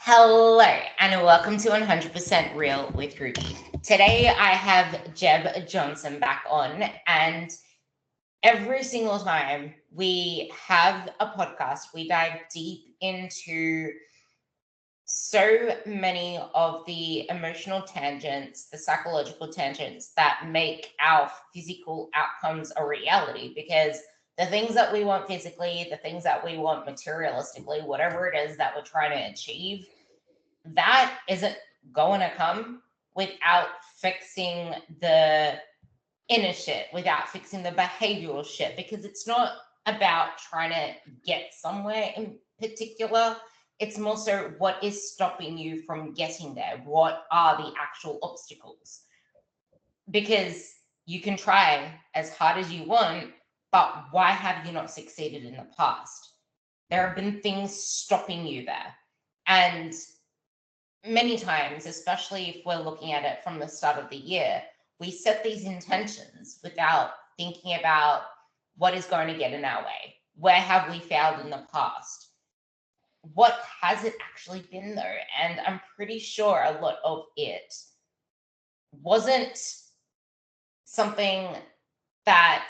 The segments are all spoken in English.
Hello and welcome to 100% Real with Ruby. Today I have Jeb Johnson back on, and every single time we have a podcast, we dive deep into so many of the emotional tangents, the psychological tangents that make our physical outcomes a reality. Because the things that we want physically, the things that we want materialistically, whatever it is that we're trying to achieve, that isn't going to come without fixing the inner shit, without fixing the behavioral shit, because it's not about trying to get somewhere in particular. It's more so what is stopping you from getting there. What are the actual obstacles? Because you can try as hard as you want, but why have you not succeeded in the past? There have been things stopping you there. And many times, especially if we're looking at it from the start of the year, we set these intentions without thinking about what is going to get in our way. Where have we failed in the past? What has it actually been though? And I'm pretty sure a lot of it wasn't something that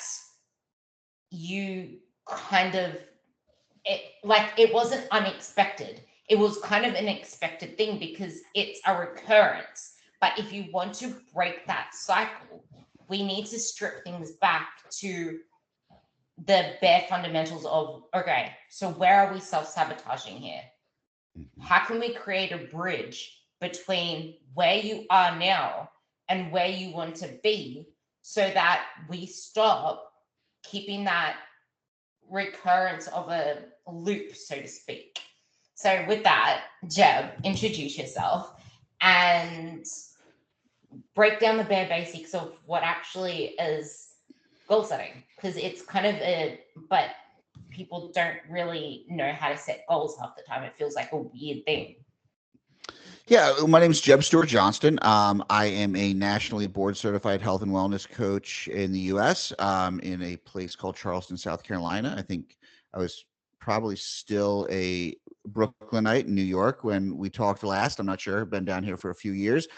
you kind of it wasn't unexpected. It was kind of an expected thing because it's a recurrence. But if you want to break that cycle, we need to strip things back to the bare fundamentals of, okay, so where are we self-sabotaging here? How can we create a bridge between where you are now and where you want to be, so that we stop keeping that recurrence of a loop, so to speak? So with that, Jeb, introduce yourself and break down the bare basics of what actually is goal setting, because it's kind of but people don't really know how to set goals half the time. It feels like a weird thing. Yeah, my name is Jeb Stewart Johnston. I am a nationally board certified health and wellness coach in the U.S. In a place called Charleston, South Carolina. I think I was probably still a Brooklynite in New York when we talked last. I'm not sure. I've been down here for a few years.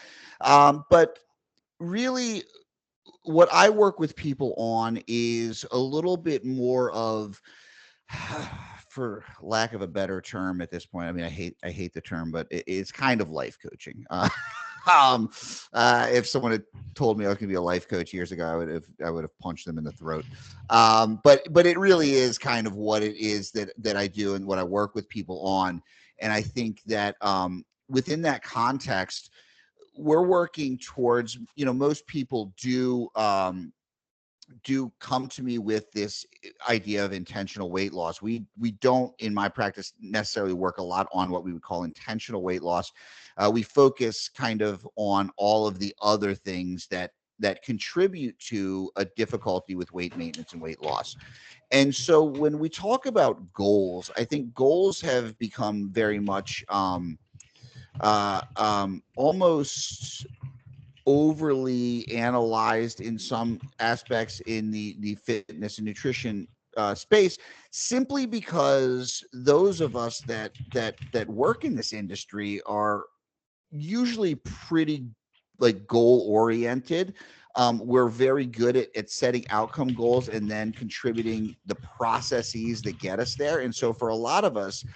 But really, what I work with people on is a little bit more of for lack of a better term at this point. I mean, I hate the term, but it's kind of life coaching. Um, if someone had told me I was going to be a life coach years ago, I would have punched them in the throat. But it really is kind of what it is that I do and what I work with people on. And I think that within that context, we're working towards, most people do come to me with this idea of intentional weight loss. We don't, in my practice, necessarily work a lot on what we would call intentional weight loss. We focus kind of on all of the other things that contribute to a difficulty with weight maintenance and weight loss. And so when we talk about goals, I think goals have become very much almost overly analyzed in some aspects in the fitness and nutrition space, simply because those of us that work in this industry are usually pretty like goal oriented. We're very good at setting outcome goals and then contributing the processes that get us there. And so for a lot of us,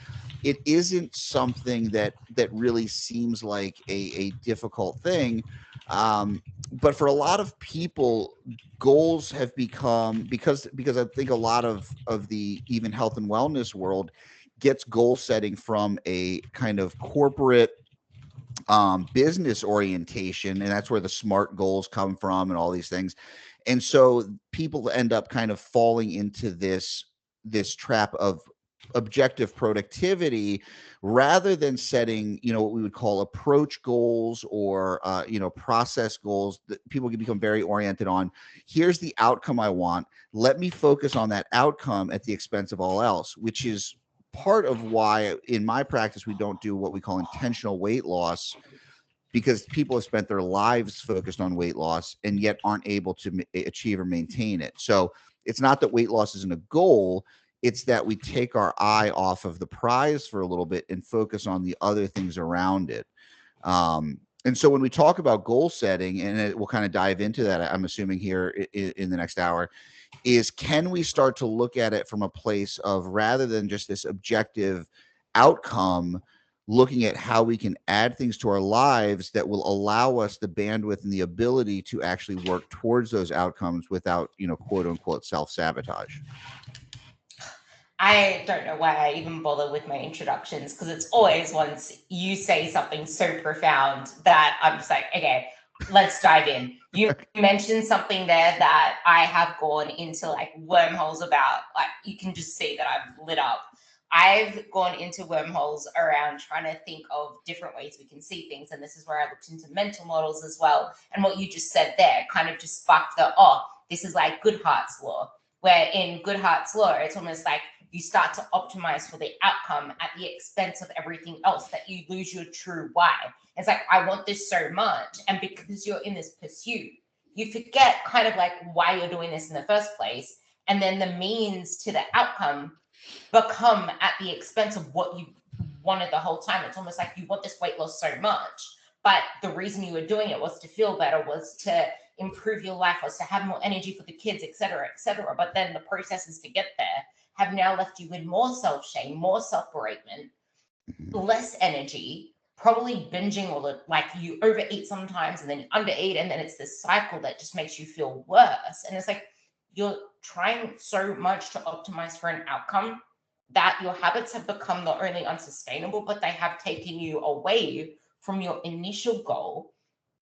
it isn't something that really seems like a difficult thing. But for a lot of people, goals have become, because I think a lot of the even health and wellness world gets goal setting from a kind of corporate business orientation, and that's where the SMART goals come from and all these things. And so people end up kind of falling into this trap of objective productivity rather than setting, what we would call approach goals or process goals. That people can become very oriented on, here's the outcome I want, let me focus on that outcome at the expense of all else, which is part of why in my practice we don't do what we call intentional weight loss, because people have spent their lives focused on weight loss and yet aren't able to achieve or maintain it. So it's not that weight loss isn't a goal, It's that we take our eye off of the prize for a little bit and focus on the other things around it. And so when we talk about goal setting, and we'll kind of dive into that, I'm assuming here in the next hour, is can we start to look at it from a place of, rather than just this objective outcome, looking at how we can add things to our lives that will allow us the bandwidth and the ability to actually work towards those outcomes without, quote unquote, self-sabotage. I don't know why I even bother with my introductions, because it's always once you say something so profound that I'm just like, okay, let's dive in. You mentioned something there that I have gone into like wormholes about. Like, you can just see that I've lit up. I've gone into wormholes around trying to think of different ways we can see things. And this is where I looked into mental models as well. And what you just said there kind of just sparked this is like Goodhart's law, where in Goodhart's law, it's almost like you start to optimize for the outcome at the expense of everything else, that you lose your true why. It's like, I want this so much. And because you're in this pursuit, you forget kind of like why you're doing this in the first place. And then the means to the outcome become at the expense of what you wanted the whole time. It's almost like you want this weight loss so much, but the reason you were doing it was to feel better, was to improve your life, was to have more energy for the kids, etc., etc. But then the processes to get there have now left you with more self-shame, more self-bereavement, less energy, probably binging, or like you overeat sometimes and then you undereat, and then it's this cycle that just makes you feel worse. And it's like you're trying so much to optimize for an outcome that your habits have become not only unsustainable, but they have taken you away from your initial goal.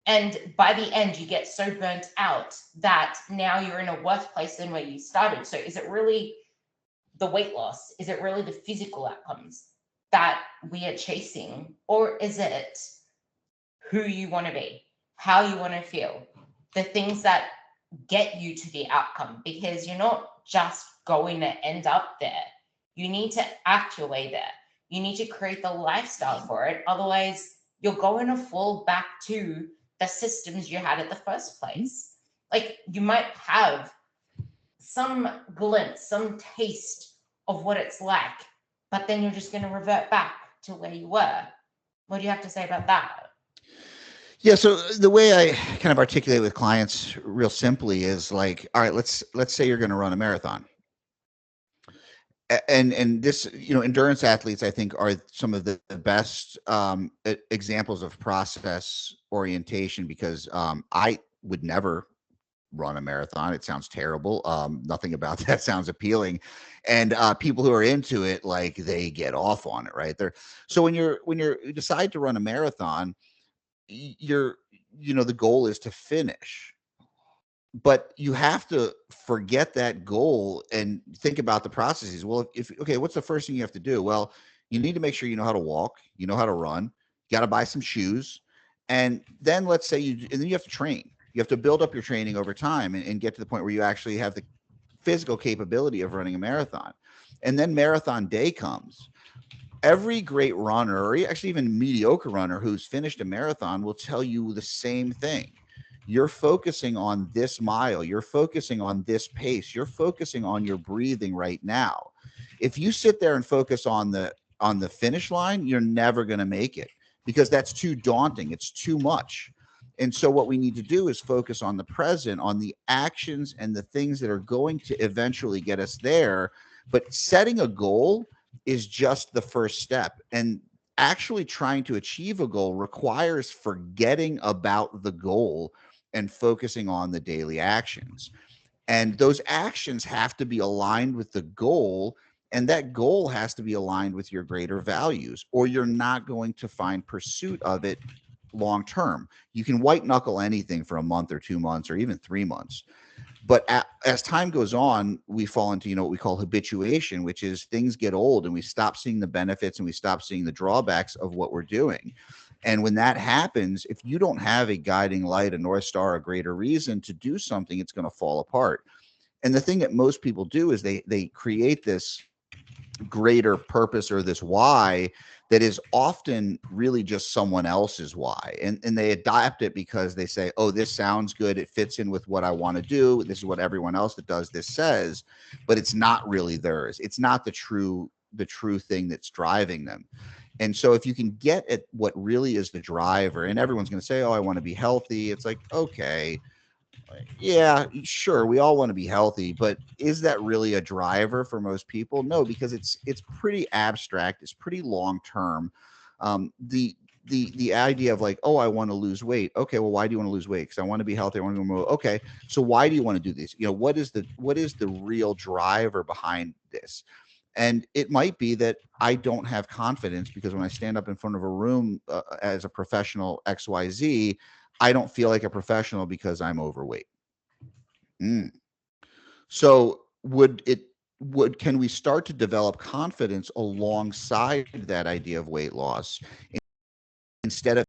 And by the end, you get so burnt out that now you're in a worse place than where you started. So is it really the weight loss? Is it really the physical outcomes that we are chasing? Or is it who you want to be, how you want to feel, the things that get you to the outcome? Because you're not just going to end up there. You need to act your way there. You need to create the lifestyle for it. Otherwise, you're going to fall back to the systems you had at the first place. Like, you might have some glimpse, some taste of what it's like, but then you're just going to revert back to where you were. What do you have to say about that? Yeah, so the way I kind of articulate with clients real simply is like, all right, let's say you're going to run a marathon. And this, endurance athletes, I think, are some of the best examples of process orientation, because I would never run a marathon. It sounds terrible. Nothing about that sounds appealing. And people who are into it, like, they get off on it, right? So when you decide to run a marathon, the goal is to finish, but you have to forget that goal and think about the processes. Well, okay, what's the first thing you have to do? Well, you need to make sure you know how to walk, you know how to run, you got to buy some shoes. And then let's say and then you have to train. You have to build up your training over time and get to the point where you actually have the physical capability of running a marathon. And then marathon day comes. Every great runner, or actually even mediocre runner who's finished a marathon, will tell you the same thing. You're focusing on this mile, you're focusing on this pace, you're focusing on your breathing right now. If you sit there and focus on the finish line, you're never going to make it, because that's too daunting, it's too much. And so what we need to do is focus on the present, on the actions and the things that are going to eventually get us there. But setting a goal is just the first step. And actually trying to achieve a goal requires forgetting about the goal and focusing on the daily actions. And those actions have to be aligned with the goal. And that goal has to be aligned with your greater values, or you're not going to find pursuit of it long term. You can white knuckle anything for a month or 2 months or even 3 months. But as time goes on, we fall into, what we call habituation, which is things get old and we stop seeing the benefits and we stop seeing the drawbacks of what we're doing. And when that happens, if you don't have a guiding light, a North Star, a greater reason to do something, it's going to fall apart. And the thing that most people do is they create this greater purpose or this why that is often really just someone else's why, and they adapt it because they say, oh, this sounds good, it fits in with what I want to do, this is what everyone else that does this says, but it's not really theirs, it's not the true thing that's driving them. And so if you can get at what really is the driver, and everyone's going to say, oh, I want to be healthy, it's like, okay, yeah, sure, we all want to be healthy, but is that really a driver for most people? No, because it's pretty abstract, it's pretty long term. The idea of like, oh, I want to lose weight. Okay, well, why do you want to lose weight? Because I want to be healthy, I want to move. Okay, so why do you want to do this? What is the real driver behind this? And it might be that I don't have confidence because when I stand up in front of a room as a professional XYZ, I don't feel like a professional because I'm overweight. Mm. So can we start to develop confidence alongside that idea of weight loss instead of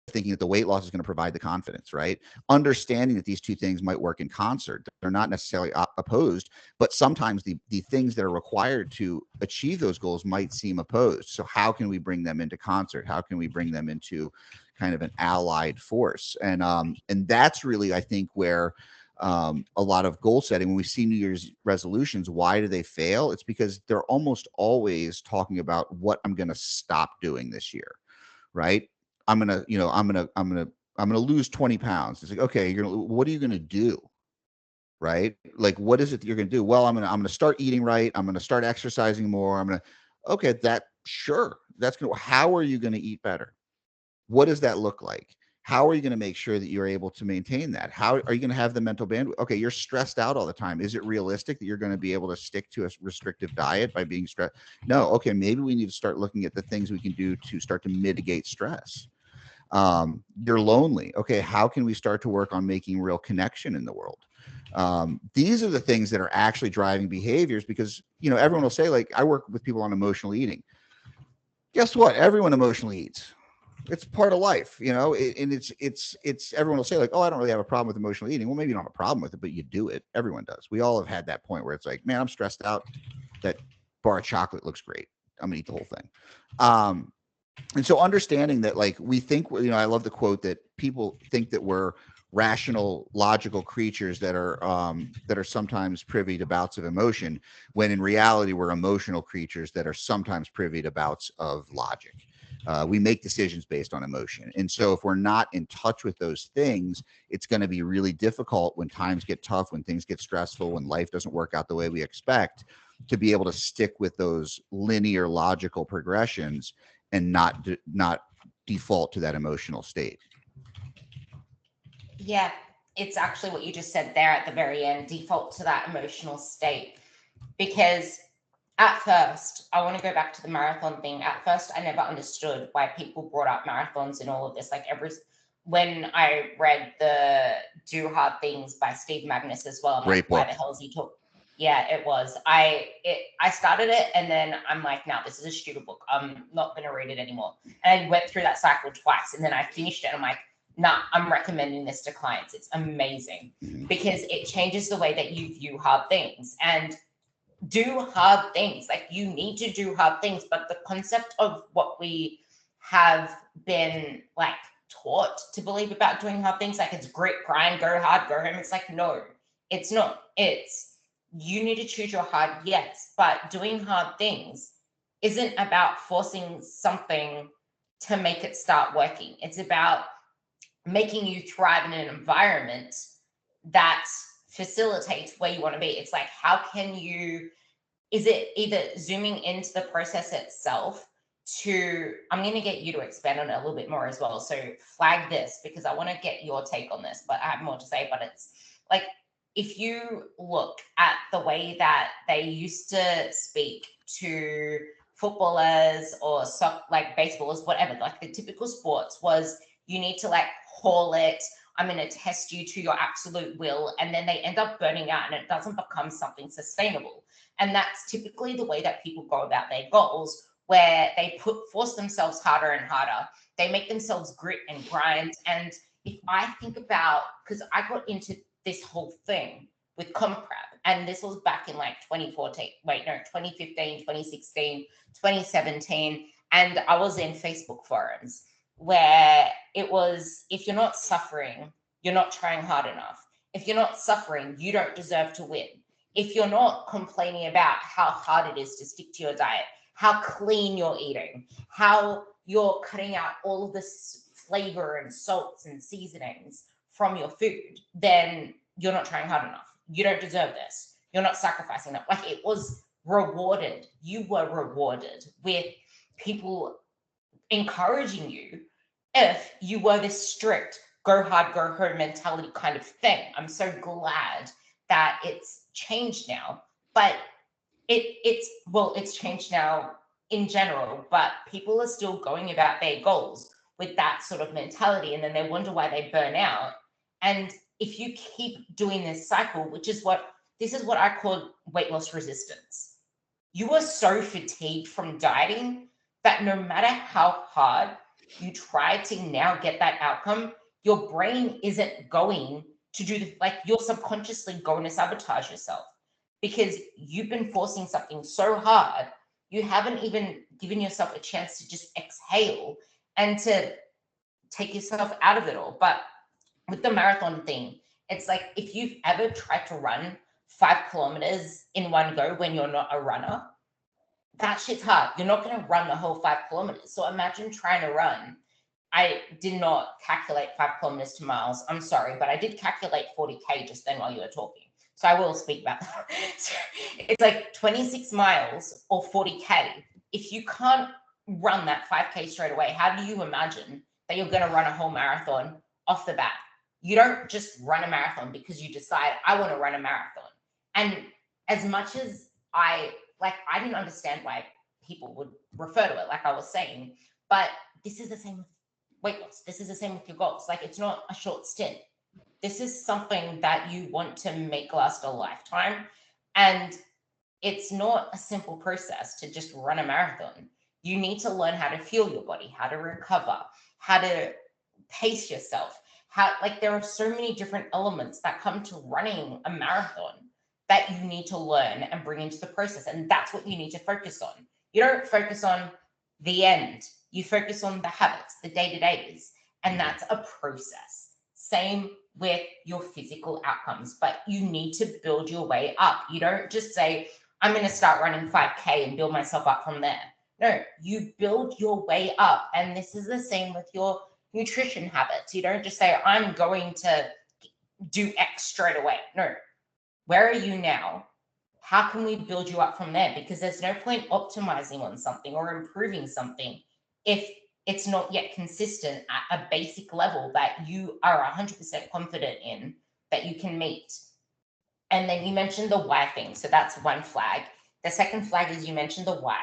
thinking that the weight loss is going to provide the confidence, right? Understanding that these two things might work in concert. They're not necessarily opposed, but sometimes the things that are required to achieve those goals might seem opposed. So how can we bring them into concert? How can we bring them into kind of an allied force? And that's really, I think, where a lot of goal setting, when we see New Year's resolutions, why do they fail? It's because they're almost always talking about what I'm going to stop doing this year, right? I'm gonna lose 20 pounds. It's like, okay, what are you gonna do? Right? Like, what is it that you're gonna do? Well, I'm gonna start eating right. I'm gonna start exercising more. Okay, that's gonna, how are you gonna eat better? What does that look like? How are you going to make sure that you're able to maintain that? How are you going to have the mental bandwidth? Okay, you're stressed out all the time. Is it realistic that you're going to be able to stick to a restrictive diet by being stressed? No. Okay, maybe we need to start looking at the things we can do to start to mitigate stress. You're lonely. Okay, how can we start to work on making real connection in the world? These are the things that are actually driving behaviors, because everyone will say, like, I work with people on emotional eating. Guess what? Everyone emotionally eats. It's part of life, and it's everyone will say, like, oh, I don't really have a problem with emotional eating. Well, maybe you don't have a problem with it, but you do it. Everyone does. We all have had that point where it's like, man, I'm stressed out. That bar of chocolate looks great. I'm gonna eat the whole thing. And so understanding that, like, we think, I love the quote that people think that we're rational, logical creatures that are sometimes privy to bouts of emotion, when in reality we're emotional creatures that are sometimes privy to bouts of logic. We make decisions based on emotion. And so if we're not in touch with those things, it's going to be really difficult when times get tough, when things get stressful, when life doesn't work out the way we expect, to be able to stick with those linear logical progressions and not default to that emotional state. Yeah, it's actually what you just said there at the very end, default to that emotional state. Because at first, I want to go back to the marathon thing. At first, I never understood why people brought up marathons and all of this. Like, when I read the Do Hard Things by Steve Magnus as well, I'm Great like, why book. the hell is he talking? Yeah, it was. I started it, and then I'm like, no, this is a stupid book. I'm not going to read it anymore. And I went through that cycle twice, and then I finished it. And I'm like, nah, I'm recommending this to clients. It's amazing because it changes the way that you view hard things. And do hard things. Like, you need to do hard things, but the concept of what we have been like taught to believe about doing hard things, like it's grit, grind, go hard, go home. It's like, no, it's not. It's, you need to choose your hard, yes, but doing hard things isn't about forcing something to make it start working. It's about making you thrive in an environment that facilitates where you want to be. It's like, how can you, is it either zooming into the process itself to, I'm going to get you to expand on it a little bit more as well. So flag this because I want to get your take on this, but I have more to say. But it's like, if you look at the way that they used to speak to footballers or like baseballers, whatever, like the typical sports was, you need to like haul it. I'm going to test you to your absolute will. And then they end up burning out and it doesn't become something sustainable. And that's typically the way that people go about their goals, where they force themselves harder and harder. They make themselves grit and grind. And if I think about, because I got into this whole thing with comp prep, and this was back in like 2014, wait, no, 2015, 2016, 2017. And I was in Facebook forums where it was, if you're not suffering, you're not trying hard enough. If you're not suffering, you don't deserve to win. If you're not complaining about how hard it is to stick to your diet, how clean you're eating, how you're cutting out all of this flavor and salts and seasonings from your food, then you're not trying hard enough. You don't deserve this. You're not sacrificing that. Like, it was rewarded. You were rewarded with people encouraging you if you were this strict, go hard, go home mentality kind of thing. I'm so glad that it's changed now. But it's changed now in general, but people are still going about their goals with that sort of mentality, and then they wonder why they burn out. And if you keep doing this cycle, this is what I call weight loss resistance. You are so fatigued from dieting that no matter how hard you try to now get that outcome, your brain isn't going to do you're subconsciously going to sabotage yourself, because you've been forcing something so hard, you haven't even given yourself a chance to just exhale and to take yourself out of it all. But with the marathon thing, it's like, if you've ever tried to run 5 kilometers in one go when you're not a runner, that shit's hard. You're not going to run the whole 5 kilometers. So imagine trying to run. I did not calculate 5 kilometers to miles. I'm sorry, but I did calculate 40K just then while you were talking. So I will speak about that. So it's like 26 miles or 40K. If you can't run that 5K straight away, how do you imagine that you're going to run a whole marathon off the bat? You don't just run a marathon because you decide, I want to run a marathon. And as much as I didn't understand why people would refer to it, like I was saying, but this is the same with weight loss. This is the same with your goals. Like, it's not a short stint. This is something that you want to make last a lifetime. And it's not a simple process to just run a marathon. You need to learn how to fuel your body, how to recover, how to pace yourself. There are so many different elements that come to running a marathon that you need to learn and bring into the process. And that's what you need to focus on. You don't focus on the end. You focus on the habits, the day-to-days, and that's a process. Same with your physical outcomes, but you need to build your way up. You don't just say, I'm going to start running 5K and build myself up from there. No, you build your way up. And this is the same with your nutrition habits. You don't just say, I'm going to do X straight away. No. Where are you now? How can we build you up from there? Because there's no point optimizing on something or improving something if it's not yet consistent at a basic level that you are 100% confident in that you can meet. And then you mentioned the why thing. So that's one flag. The second flag is you mentioned the why.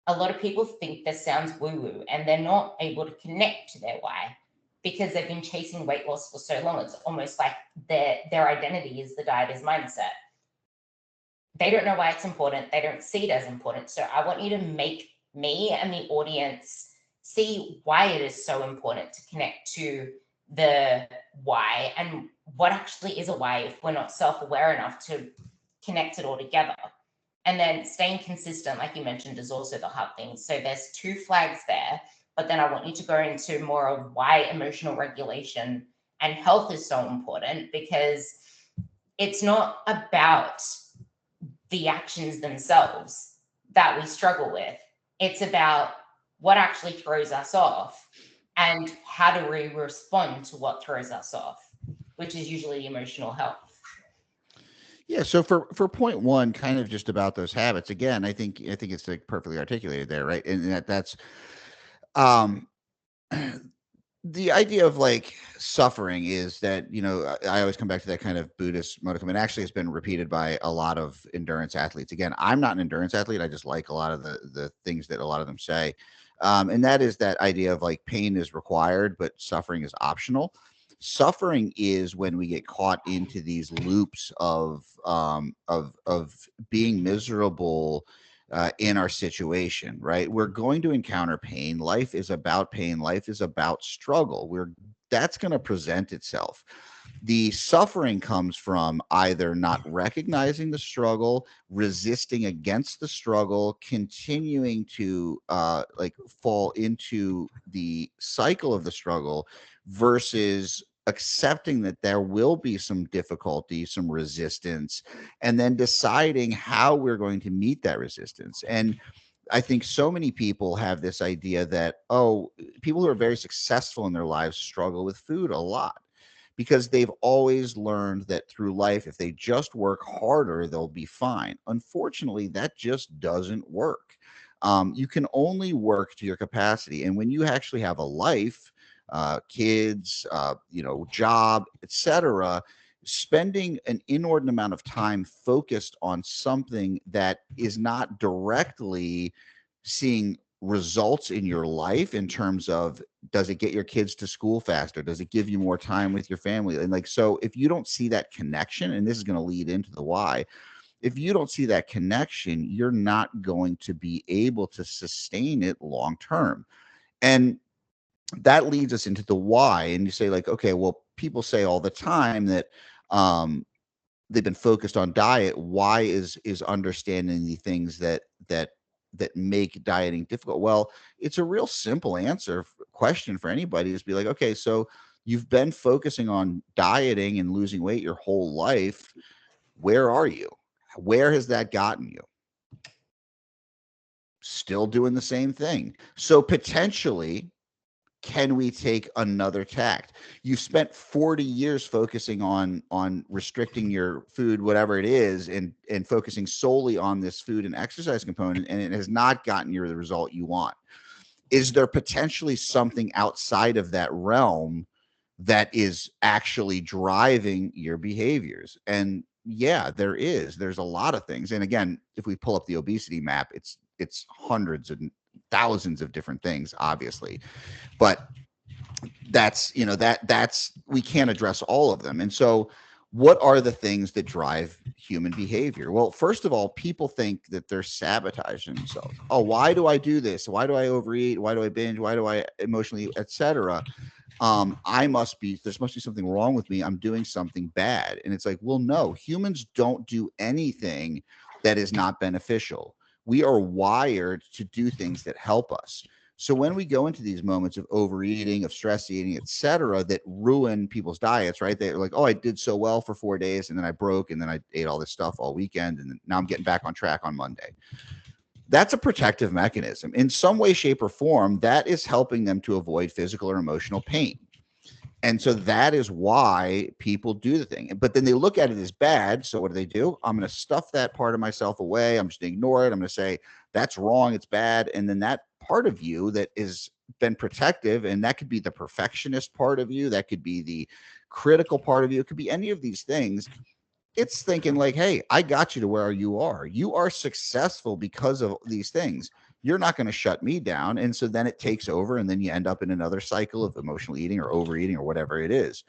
A lot of people think this sounds woo-woo and they're not able to connect to their why because they've been chasing weight loss for so long. It's almost like their identity is the diet is mindset. They don't know why it's important. They don't see it as important. So I want you to make me and the audience see why it is so important to connect to the why and what actually is a why if we're not self-aware enough to connect it all together. And then staying consistent, like you mentioned, is also the hard thing. So there's 2 flags there, but then I want you to go into more of why emotional regulation and health is so important, because it's not about the actions themselves that we struggle with. It's about what actually throws us off and how do we respond to what throws us off, which is usually emotional health. Yeah. So for point one, kind of just about those habits. Again, I think it's like perfectly articulated there, right? And that's um the idea of like suffering is that, I always come back to that kind of Buddhist modicum, and actually it's been repeated by a lot of endurance athletes. Again, I'm not an endurance athlete. I just like a lot of the things that a lot of them say. And that is that idea of like pain is required, but suffering is optional. Suffering is when we get caught into these loops of being miserable in our situation, right? We're going to encounter pain. Life is about pain. Life is about struggle. That's going to present itself. The suffering comes from either not recognizing the struggle, resisting against the struggle, continuing to like fall into the cycle of the struggle, versus accepting that there will be some difficulty, some resistance, and then deciding how we're going to meet that resistance. And I think so many people have this idea that, oh, people who are very successful in their lives struggle with food a lot because they've always learned that through life, if they just work harder, they'll be fine. Unfortunately, that just doesn't work. You can only work to your capacity. And when you actually have a life, kids, job, etc., spending an inordinate amount of time focused on something that is not directly seeing results in your life in terms of, does it get your kids to school faster, does it give you more time with your family, and like, so if you don't see that connection, and this is going to lead into the why, if you don't see that connection, you're not going to be able to sustain it long term. And that leads us into the why. And you say, like, okay, well, people say all the time that um they've been focused on diet. Why is understanding the things that make dieting difficult? Well, it's a real simple question for anybody, is be like, okay, so you've been focusing on dieting and losing weight your whole life. Where are you? Where has that gotten you? Still doing the same thing. So potentially, can we take another tact? You've spent 40 years focusing on restricting your food, whatever it is, and focusing solely on this food and exercise component, and it has not gotten you the result you want. Is there potentially something outside of that realm that is actually driving your behaviors? And yeah, there's a lot of things. And again, if we pull up the obesity map, it's hundreds and thousands of different things, obviously. But that's we can't address all of them. And so what are the things that drive human behavior? Well, first of all, people think that they're sabotaging themselves. Oh, why do I do this? Why do I overeat? Why do I binge? Why do I emotionally, etc.? There must be something wrong with me. I'm doing something bad. And it's like, well, no, humans don't do anything that is not beneficial. We are wired to do things that help us. So when we go into these moments of overeating, of stress eating, etc., that ruin people's diets, right? They're like, oh, I did so well for 4 days, and then I broke, and then I ate all this stuff all weekend, and now I'm getting back on track on Monday. That's a protective mechanism. In some way, shape, or form, that is helping them to avoid physical or emotional pain. And so that is why people do the thing. But then they look at it as bad. So what do? I'm going to stuff that part of myself away. I'm just going to ignore it. I'm going to say, that's wrong. It's bad. And then that part of you that is been protective, and that could be the perfectionist part of you, that could be the critical part of you, it could be any of these things. It's thinking like, hey, I got you to where you are. You are successful because of these things. You're not going to shut me down. And so then it takes over, and then you end up in another cycle of emotional eating or overeating or whatever it is.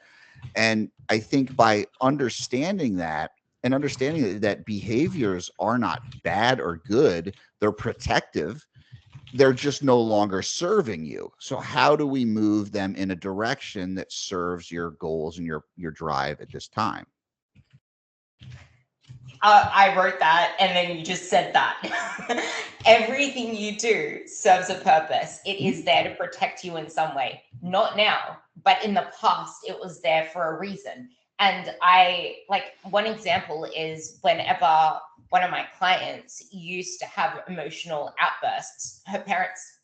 And I think by understanding that, and understanding that behaviors are not bad or good, they're protective, they're just no longer serving you. So how do we move them in a direction that serves your goals and your drive at this time? I wrote that, and then you just said that. Everything you do serves a purpose. It is there to protect you in some way. Not now, but in the past, it was there for a reason. And one example is whenever one of my clients used to have emotional outbursts, her parents,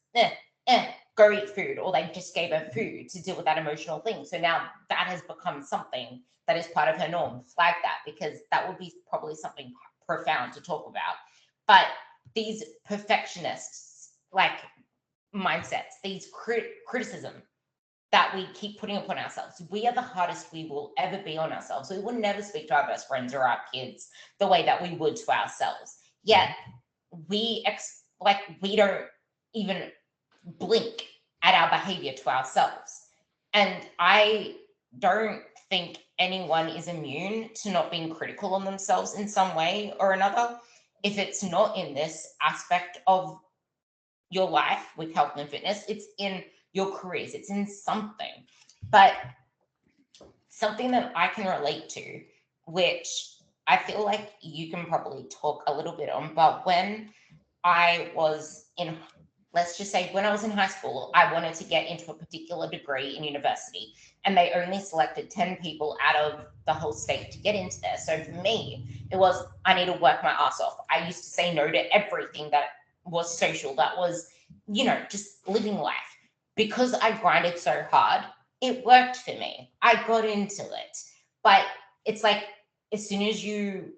go eat food, or they just gave her food to deal with that emotional thing. So now that has become something that is part of her norm. Flag that, because that would be probably something profound to talk about. But these perfectionists, like mindsets, these criticism that we keep putting upon ourselves, we are the hardest we will ever be on ourselves. We will never speak to our best friends or our kids the way that we would to ourselves. Yet we don't even blink at our behavior to ourselves. And I don't think anyone is immune to not being critical on themselves in some way or another. If it's not in this aspect of your life with health and fitness, it's in your careers, it's in something. But something that I can relate to, which I feel like you can probably talk a little bit on, but when I was in, let's just say, when I was in high school, I wanted to get into a particular degree in university, and they only selected 10 people out of the whole state to get into there. So for me, it was, I need to work my ass off. I used to say no to everything that was social, that was, just living life. Because I grinded so hard, it worked for me. I got into it. But it's like, as soon as you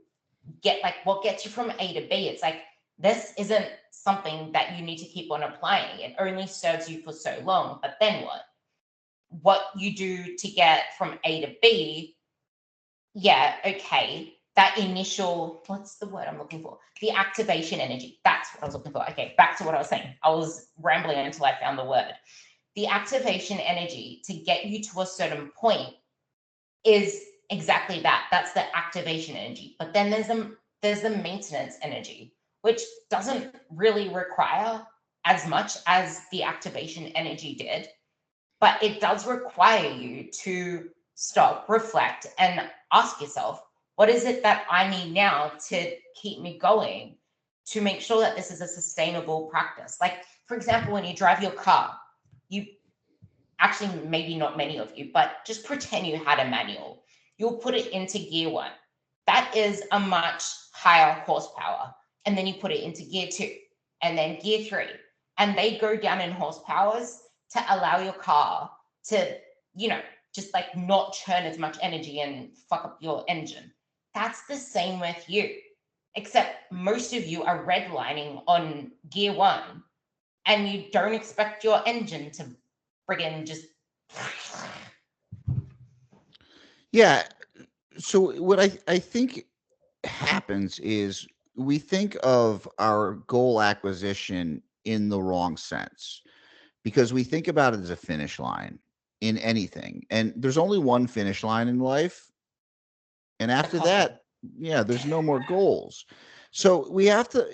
get like what gets you from A to B, it's like this isn't something that you need to keep on applying. It only serves you for so long. But then what? What you do to get from A to B, yeah, okay. That initial, what's the word I'm looking for? The activation energy. That's what I was looking for. Okay, back to what I was saying. I was rambling until I found the word. The activation energy to get you to a certain point is exactly that. That's the activation energy. But then there's the maintenance energy, which doesn't really require as much as the activation energy did, but it does require you to stop, reflect, and ask yourself, what is it that I need now to keep me going, to make sure that this is a sustainable practice? Like, for example, when you drive your car, you actually, maybe not many of you, but just pretend you had a manual. You'll put it into gear one. That is a much higher horsepower. And then you put it into gear two and then gear three. And they go down in horsepowers to allow your car to, just like not churn as much energy and fuck up your engine. That's the same with you, except most of you are redlining on gear one and you don't expect your engine to friggin' just. Yeah. So what I think happens is we think of our goal acquisition in the wrong sense, because we think about it as a finish line in anything. And there's only one finish line in life. And The after coffin. that, yeah, there's no more goals. So we have to,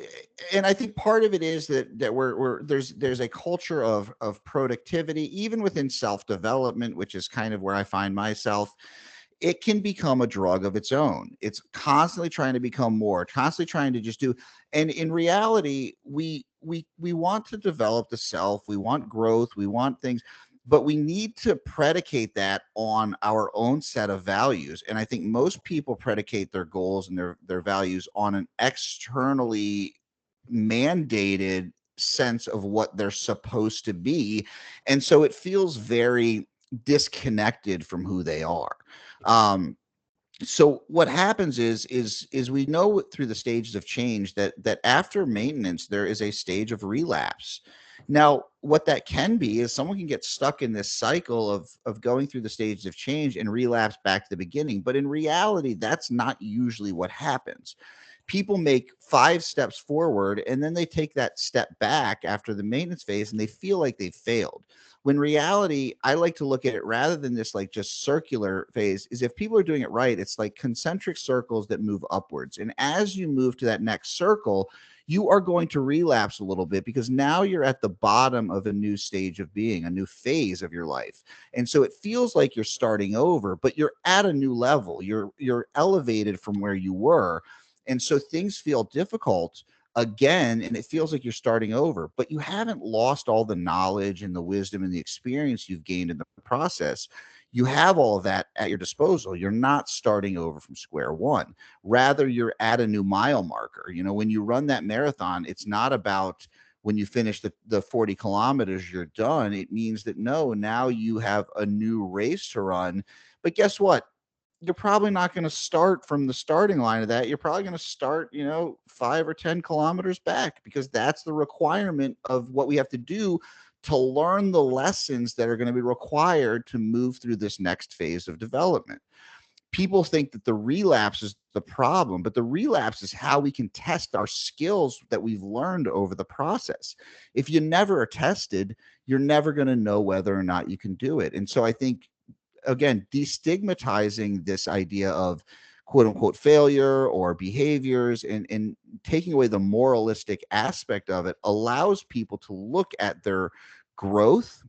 and I think part of it is that we're there's a culture of productivity, even within self-development, which is kind of where I find myself. It can become a drug of its own. It's constantly trying to become more, constantly trying to just do. And in reality, we want to develop the self, we want growth, we want things, but we need to predicate that on our own set of values. And I think most people predicate their goals and their values on an externally mandated sense of what they're supposed to be. And so it feels very disconnected from who they are. um so what happens is we know through the stages of change that after maintenance there is a stage of relapse. Now what that can be is someone can get stuck in this cycle of going through the stages of change and relapse back to the beginning, but in reality that's not usually what happens. People make 5 steps forward and then they take that step back after the maintenance phase and they feel like they've failed. When reality, I like to look at it rather than this like just circular phase, is if people are doing it right, it's like concentric circles that move upwards. And as you move to that next circle, you are going to relapse a little bit because now you're at the bottom of a new stage of being, a new phase of your life. And so it feels like you're starting over, but you're at a new level. You're elevated from where you were. And so things feel difficult again, and it feels like you're starting over, but you haven't lost all the knowledge and the wisdom and the experience you've gained in the process. You have all of that at your disposal. You're not starting over from square one. Rather, you're at a new mile marker. You know, when you run that marathon, it's not about when you finish the 40 kilometers, you're done. It means that no, now you have a new race to run. But guess what? You're probably not going to start from the starting line of that. You're probably going to start, 5 or 10 kilometers back, because that's the requirement of what we have to do to learn the lessons that are going to be required to move through this next phase of development. People think that the relapse is the problem, but the relapse is how we can test our skills that we've learned over the process. If you never are tested, you're never going to know whether or not you can do it. And so I think, again, destigmatizing this idea of quote unquote failure or behaviors, and taking away the moralistic aspect of it allows people to look at their growth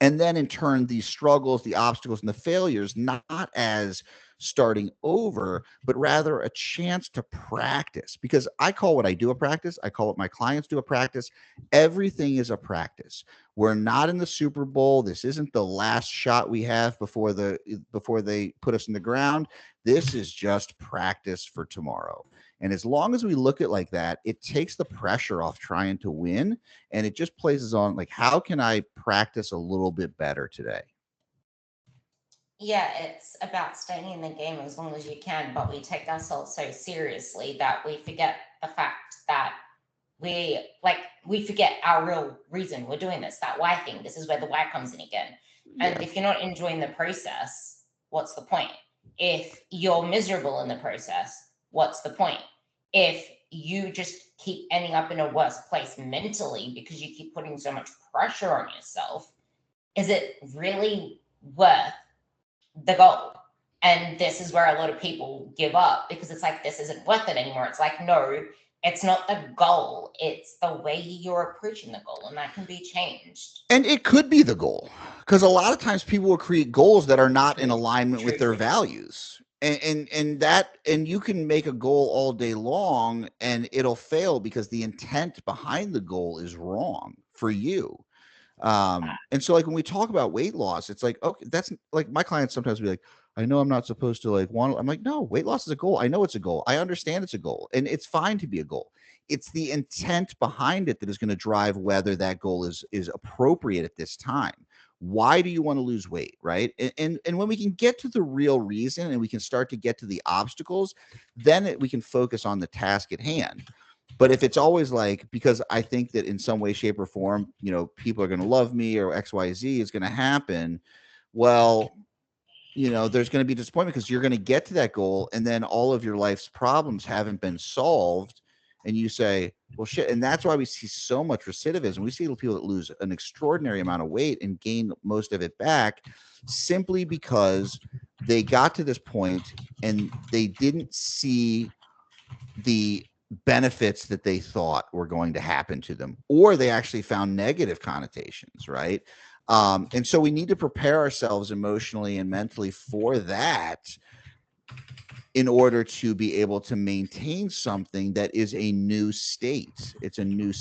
And then in turn, the struggles, the obstacles, and the failures, not as starting over, but rather a chance to practice. Because I call what I do a practice. I call what my clients do a practice. Everything is a practice. We're not in the Super Bowl. This isn't the last shot we have before they put us in the ground. This is just practice for tomorrow. And as long as we look at it like that, it takes the pressure off trying to win, and it just places on like, how can I practice a little bit better today? Yeah, it's about staying in the game as long as you can, but we take ourselves so seriously that we forget the fact that we forget our real reason we're doing this, that why thing. This is where the why comes in again. And Yeah. if you're not enjoying the process, what's the point? If you're miserable in the process, what's the point? If you just keep ending up in a worse place mentally because you keep putting so much pressure on yourself, is it really worth the goal? And this is where a lot of people give up, because it's like, this isn't worth it anymore. It's like, no, it's not the goal, it's the way you're approaching the goal, and that can be changed. And it could be the goal, because a lot of times people will create goals that are not in alignment with their values. And you can make a goal all day long and it'll fail because the intent behind the goal is wrong for you. And so like when we talk about weight loss, it's like, okay, that's like my clients sometimes be like, I know I'm not supposed to like want. I'm like, no, weight loss is a goal. I know it's a goal. I understand it's a goal, and it's fine to be a goal. It's the intent behind it that is going to drive whether that goal is appropriate at this time. Why do you want to lose weight, right? And when we can get to the real reason and we can start to get to the obstacles, then we can focus on the task at hand. But if it's always like, because I think that in some way, shape, or form, people are going to love me or XYZ is going to happen, well, there's going to be disappointment because you're going to get to that goal and then all of your life's problems haven't been solved. And you say, well, shit. And that's why we see so much recidivism. We see people that lose an extraordinary amount of weight and gain most of it back simply because they got to this point and they didn't see the benefits that they thought were going to happen to them, or they actually found negative connotations, right? And so we need to prepare ourselves emotionally and mentally for that in order to be able to maintain something that is a new state. It's a new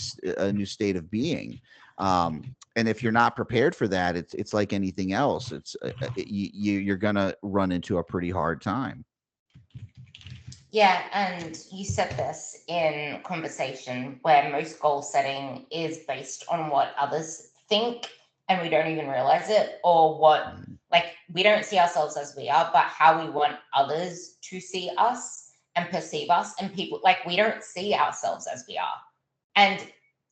state of being. And if you're not prepared for that, it's like anything else. You're gonna run into a pretty hard time. Yeah, and you said this in conversation where most goal setting is based on what others think, and we don't even realize it, or what, like, we don't see ourselves as we are, but how we want others to see us and perceive us. And people, like, we don't see ourselves as we are. And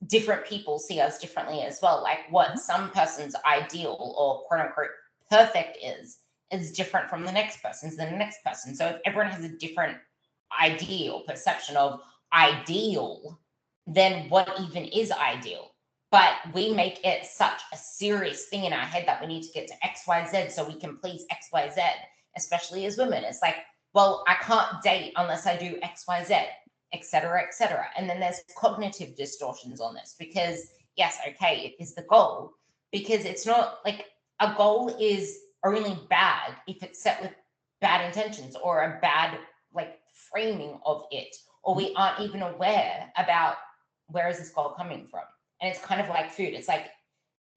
different people see us differently as well. Like, what some person's ideal or quote unquote perfect is different from the next person's, the next person. So if everyone has a different ideal perception of ideal, then what even is ideal? But we make it such a serious thing in our head that we need to get to XYZ so we can please XYZ, especially as women. It's like, well, I can't date unless I do XYZ, et cetera, et cetera. And then there's cognitive distortions on this because, yes, okay, it is the goal, because it's not like a goal is only bad if it's set with bad intentions or a bad like framing of it, or we aren't even aware about where is this goal coming from. And it's kind of like food. It's like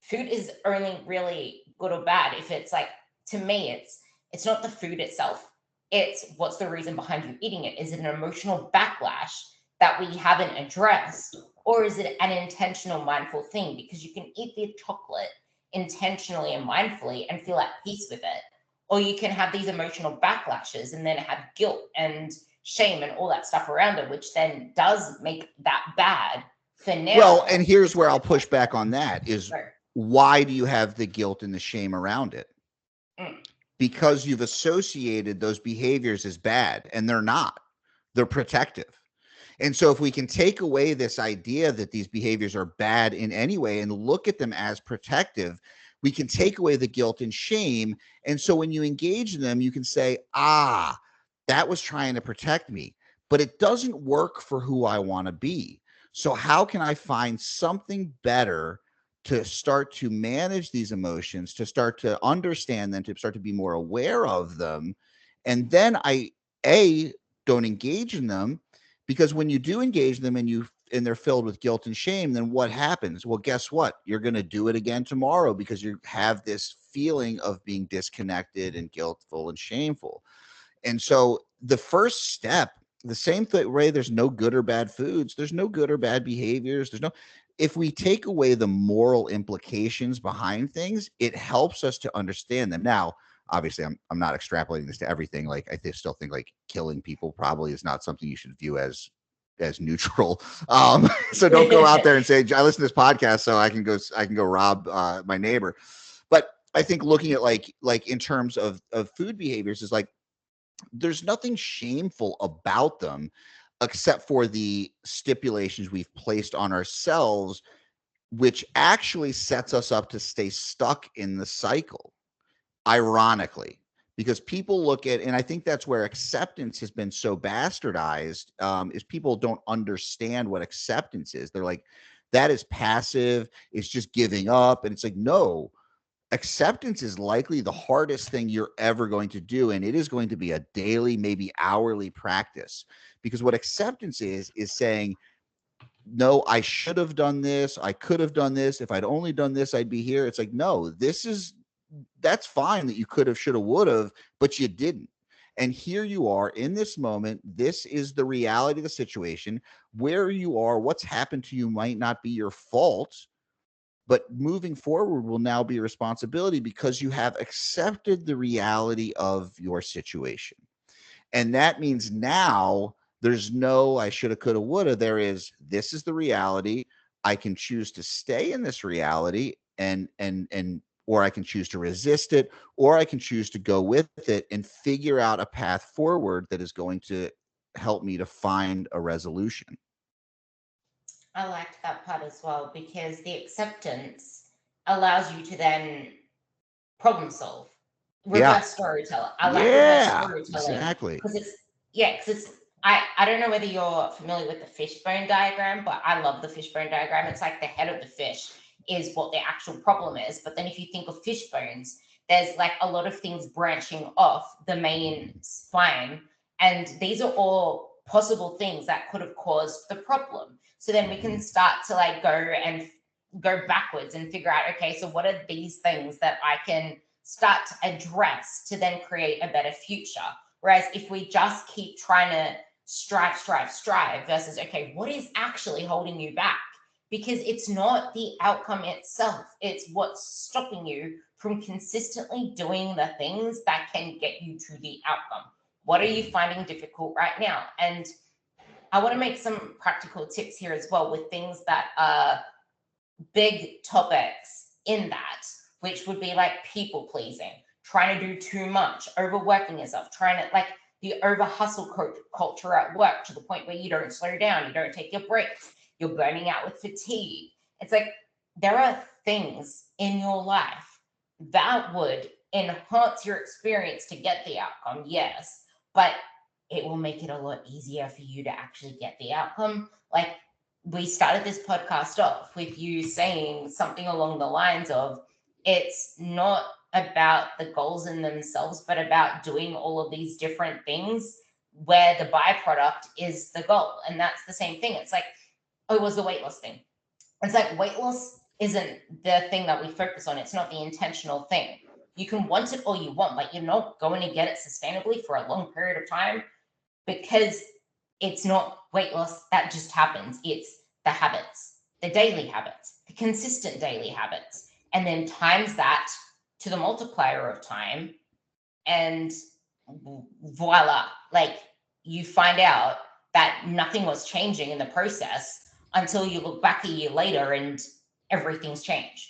food is only really good or bad if it's like, to me, it's not the food itself, it's what's the reason behind you eating it. Is it an emotional backlash that we haven't addressed, or is it an intentional mindful thing? Because you can eat the chocolate intentionally and mindfully and feel at peace with it, or you can have these emotional backlashes and then have guilt and shame and all that stuff around it, which then does make that bad for now. Well, and here's where I'll push back on that is, why do you have the guilt and the shame around it? Because you've associated those behaviors as bad, and they're not. They're protective. And so if we can take away this idea that these behaviors are bad in any way and look at them as protective, we can take away the guilt and shame. And so when you engage in them, you can say, that was trying to protect me, but it doesn't work for who I want to be. So how can I find something better to start to manage these emotions, to start to understand them, to start to be more aware of them. And then I don't engage in them, because when you do engage them and they're filled with guilt and shame, then what happens? Well, guess what? You're going to do it again tomorrow, because you have this feeling of being disconnected and guiltful and shameful. And so the first step, the same way there's no good or bad foods, there's no good or bad behaviors. If we take away the moral implications behind things, it helps us to understand them. Now, obviously, I'm not extrapolating this to everything. Like, still think like killing people probably is not something you should view as neutral. So don't go out there and say, I listen to this podcast so I can go rob my neighbor. But I think looking at like in terms of food behaviors is like, there's nothing shameful about them, except for the stipulations we've placed on ourselves, which actually sets us up to stay stuck in the cycle, ironically, because people look at, and I think that's where acceptance has been so bastardized, is people don't understand what acceptance is. They're like, that is passive, it's just giving up. And it's like, no, acceptance is likely the hardest thing you're ever going to do. And it is going to be a daily, maybe hourly practice, because what acceptance is saying, no, I should have done this. I could have done this. If I'd only done this, I'd be here. It's like, no, that's fine that you could have, should have, would have, but you didn't. And here you are in this moment. This is the reality of the situation. Where you are, what's happened to you might not be your fault, but moving forward will now be a responsibility, because you have accepted the reality of your situation. And that means now there's no I shoulda, coulda, woulda. This is the reality. I can choose to stay in this reality, and or I can choose to resist it, or I can choose to go with it and figure out a path forward that is going to help me to find a resolution. I liked that part as well, because the acceptance allows you to then problem solve. Yeah. Reverse storyteller. I like reverse Yeah, storytelling exactly. because it's I don't know whether you're familiar with the fishbone diagram, but I love the fishbone diagram. It's like the head of the fish is what the actual problem is. But then if you think of fish bones, there's like a lot of things branching off the main spine. And these are all possible things that could have caused the problem. So then we can start to like go backwards and figure out, okay, so what are these things that I can start to address to then create a better future? Whereas if we just keep trying to strive versus, okay, what is actually holding you back? Because it's not the outcome itself, it's what's stopping you from consistently doing the things that can get you to the outcome. What are you finding difficult right now? And I want to make some practical tips here as well with things that are big topics in that, which would be like people pleasing, trying to do too much, overworking yourself, trying to like the over hustle culture at work to the point where you don't slow down, you don't take your breaks, you're burning out with fatigue. It's like there are things in your life that would enhance your experience to get the outcome, yes, but it will make it a lot easier for you to actually get the outcome. Like we started this podcast off with you saying something along the lines of, it's not about the goals in themselves, but about doing all of these different things where the byproduct is the goal. And that's the same thing. It's like, oh, it was the weight loss thing. It's like weight loss isn't the thing that we focus on. It's not the intentional thing. You can want it all you want, but you're not going to get it sustainably for a long period of time, because it's not weight loss that just happens. It's the habits, the daily habits, the consistent daily habits, and then times that to the multiplier of time, and voila, like you find out that nothing was changing in the process until you look back a year later and everything's changed.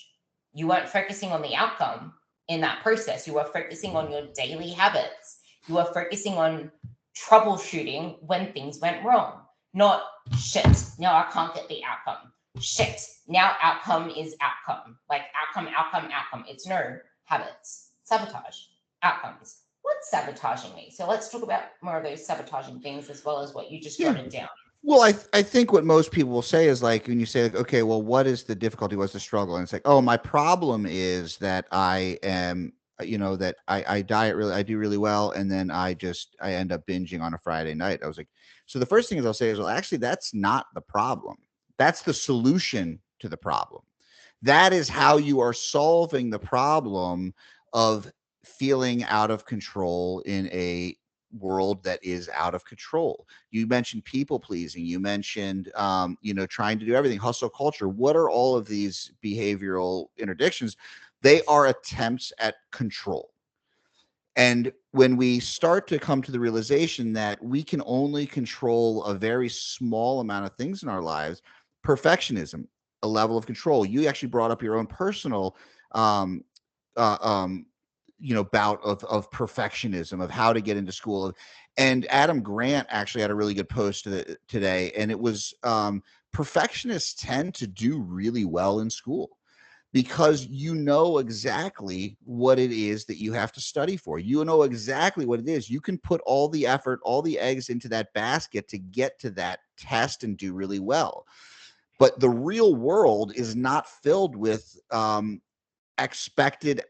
You weren't focusing on the outcome in that process. You were focusing on your daily habits. You were focusing on troubleshooting when things went wrong. Not shit, now I can't get the outcome. Shit, now outcome is outcome. Like outcome. It's no habits. Sabotage. Outcomes. What's sabotaging me? So let's talk about more of those sabotaging things as well as what you just Yeah. jotted down. Well, I think what most people will say is like when you say like, okay, well, what is the difficulty? What's the struggle? And it's like, oh, my problem is that I am, that I diet really, I do really well, and then I end up binging on a Friday night. I was like, so the first thing is I'll say is, well, actually, that's not the problem. That's the solution to the problem. That is how you are solving the problem of feeling out of control in a world that is out of control. You mentioned people pleasing. You mentioned, trying to do everything, hustle culture. What are all of these behavioral interdictions? They are attempts at control. And when we start to come to the realization that we can only control a very small amount of things in our lives, perfectionism, a level of control. You actually brought up your own personal um, uh, um, bout of perfectionism, of how to get into school. And Adam Grant actually had a really good post today, and it was perfectionists tend to do really well in school because you know exactly what it is that you have to study for. You know exactly what it is. You can put all the effort, all the eggs into that basket to get to that test and do really well. But the real world is not filled with expected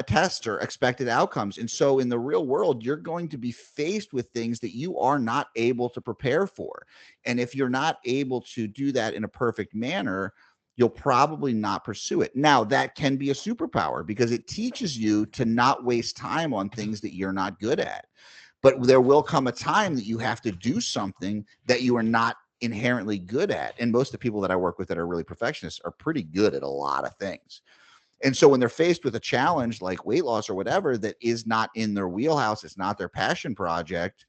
tests or expected outcomes. And so in the real world, you're going to be faced with things that you are not able to prepare for. And if you're not able to do that in a perfect manner, you'll probably not pursue it. Now, that can be a superpower because it teaches you to not waste time on things that you're not good at. But there will come a time that you have to do something that you are not inherently good at. And most of the people that I work with that are really perfectionists are pretty good at a lot of things. And so when they're faced with a challenge like weight loss or whatever that is not in their wheelhouse, it's not their passion project,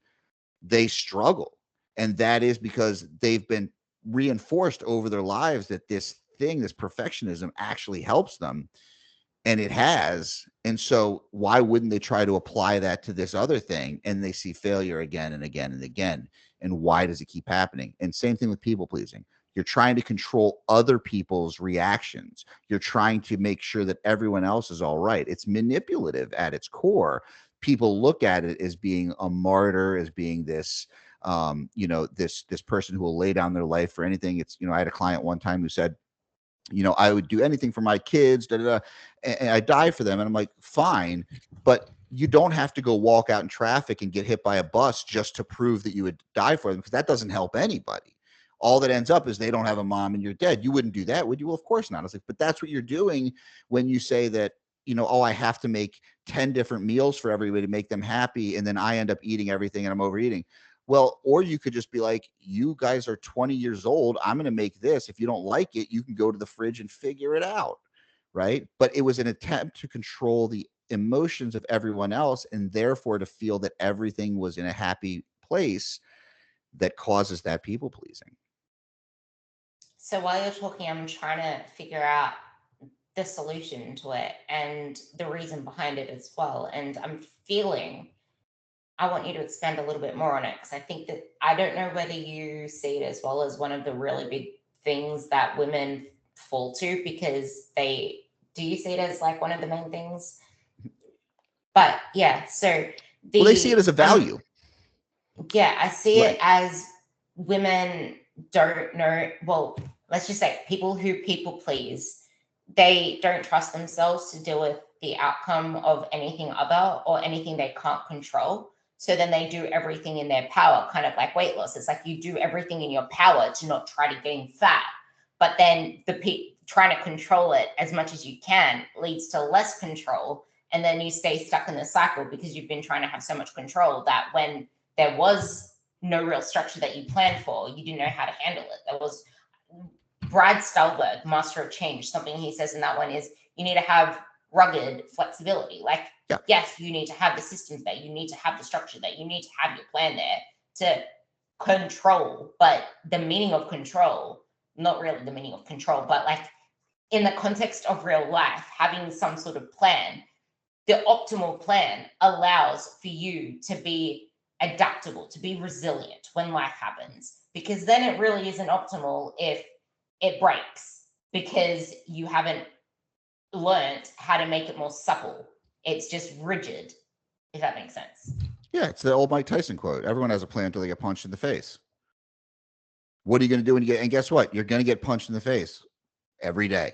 they struggle. And that is because they've been reinforced over their lives that this thing, this perfectionism actually helps them. And it has. And so why wouldn't they try to apply that to this other thing? And they see failure again and again and again. And why does it keep happening? And same thing with people pleasing. You're trying to control other people's reactions. You're trying to make sure that everyone else is all right. It's manipulative at its core. People look at it as being a martyr, as being this, this person who will lay down their life for anything. It's, I had a client one time who said, I would do anything for my kids, da, da, da, and I die for them. And I'm like, fine, but you don't have to go walk out in traffic and get hit by a bus just to prove that you would die for them, because that doesn't help anybody. All that ends up is they don't have a mom and you're dead. You wouldn't do that, would you? Well, of course not. I was like, but that's what you're doing when you say that, oh, I have to make 10 different meals for everybody to make them happy. And then I end up eating everything and I'm overeating. Well, or you could just be like, you guys are 20 years old. I'm going to make this. If you don't like it, you can go to the fridge and figure it out. Right. But it was an attempt to control the emotions of everyone else and therefore to feel that everything was in a happy place that causes that people pleasing. So while you're talking, I'm trying to figure out the solution to it and the reason behind it as well. And I'm feeling I want you to expand a little bit more on it, because I think that I don't know whether you see it as well as one of the really big things that women fall to, because they do you see it as like one of the main things? But yeah, so Well, they see it as a value. Yeah, I see it Right. as women don't know. Well, let's just say people who people please, they don't trust themselves to deal with the outcome of anything other or anything they can't control. So then they do everything in their power, kind of like weight loss. It's like you do everything in your power to not try to gain fat, but then trying to control it as much as you can leads to less control, and then you stay stuck in the cycle because you've been trying to have so much control that when there was no real structure that you planned for, you didn't know how to handle it. There was Brad Stulberg, Master of Change, something he says in that one is you need to have rugged flexibility. Like, Yeah. yes, you need to have the systems there, you need to have the structure there, you need to have your plan there to control, but the meaning of control, not really the meaning of control, but like in the context of real life, having some sort of plan, the optimal plan allows for you to be adaptable, to be resilient when life happens, because then it really isn't optimal if it breaks because you haven't learned how to make it more supple. It's just rigid, if that makes sense. Yeah, it's the old Mike Tyson quote. Everyone has a plan until they get punched in the face. What are you going to do when you get, and guess what? You're going to get punched in the face every day.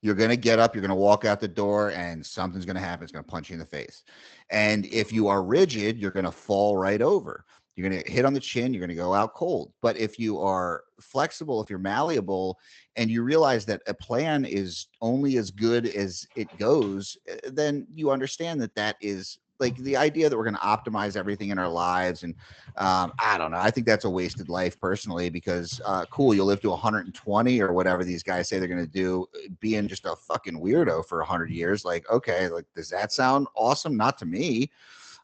You're going to get up, you're going to walk out the door, and something's going to happen. It's going to punch you in the face. And if you are rigid, you're going to fall right over. You're going to hit on the chin, you're going to go out cold. But if you are flexible, if you're malleable, and you realize that a plan is only as good as it goes, then you understand that that is like the idea that we're going to optimize everything in our lives. And I don't know. I think that's a wasted life personally, because cool, you'll live to 120 or whatever these guys say they're going to do, being just a fucking weirdo for 100 years. Like, okay, like, does that sound awesome? Not to me.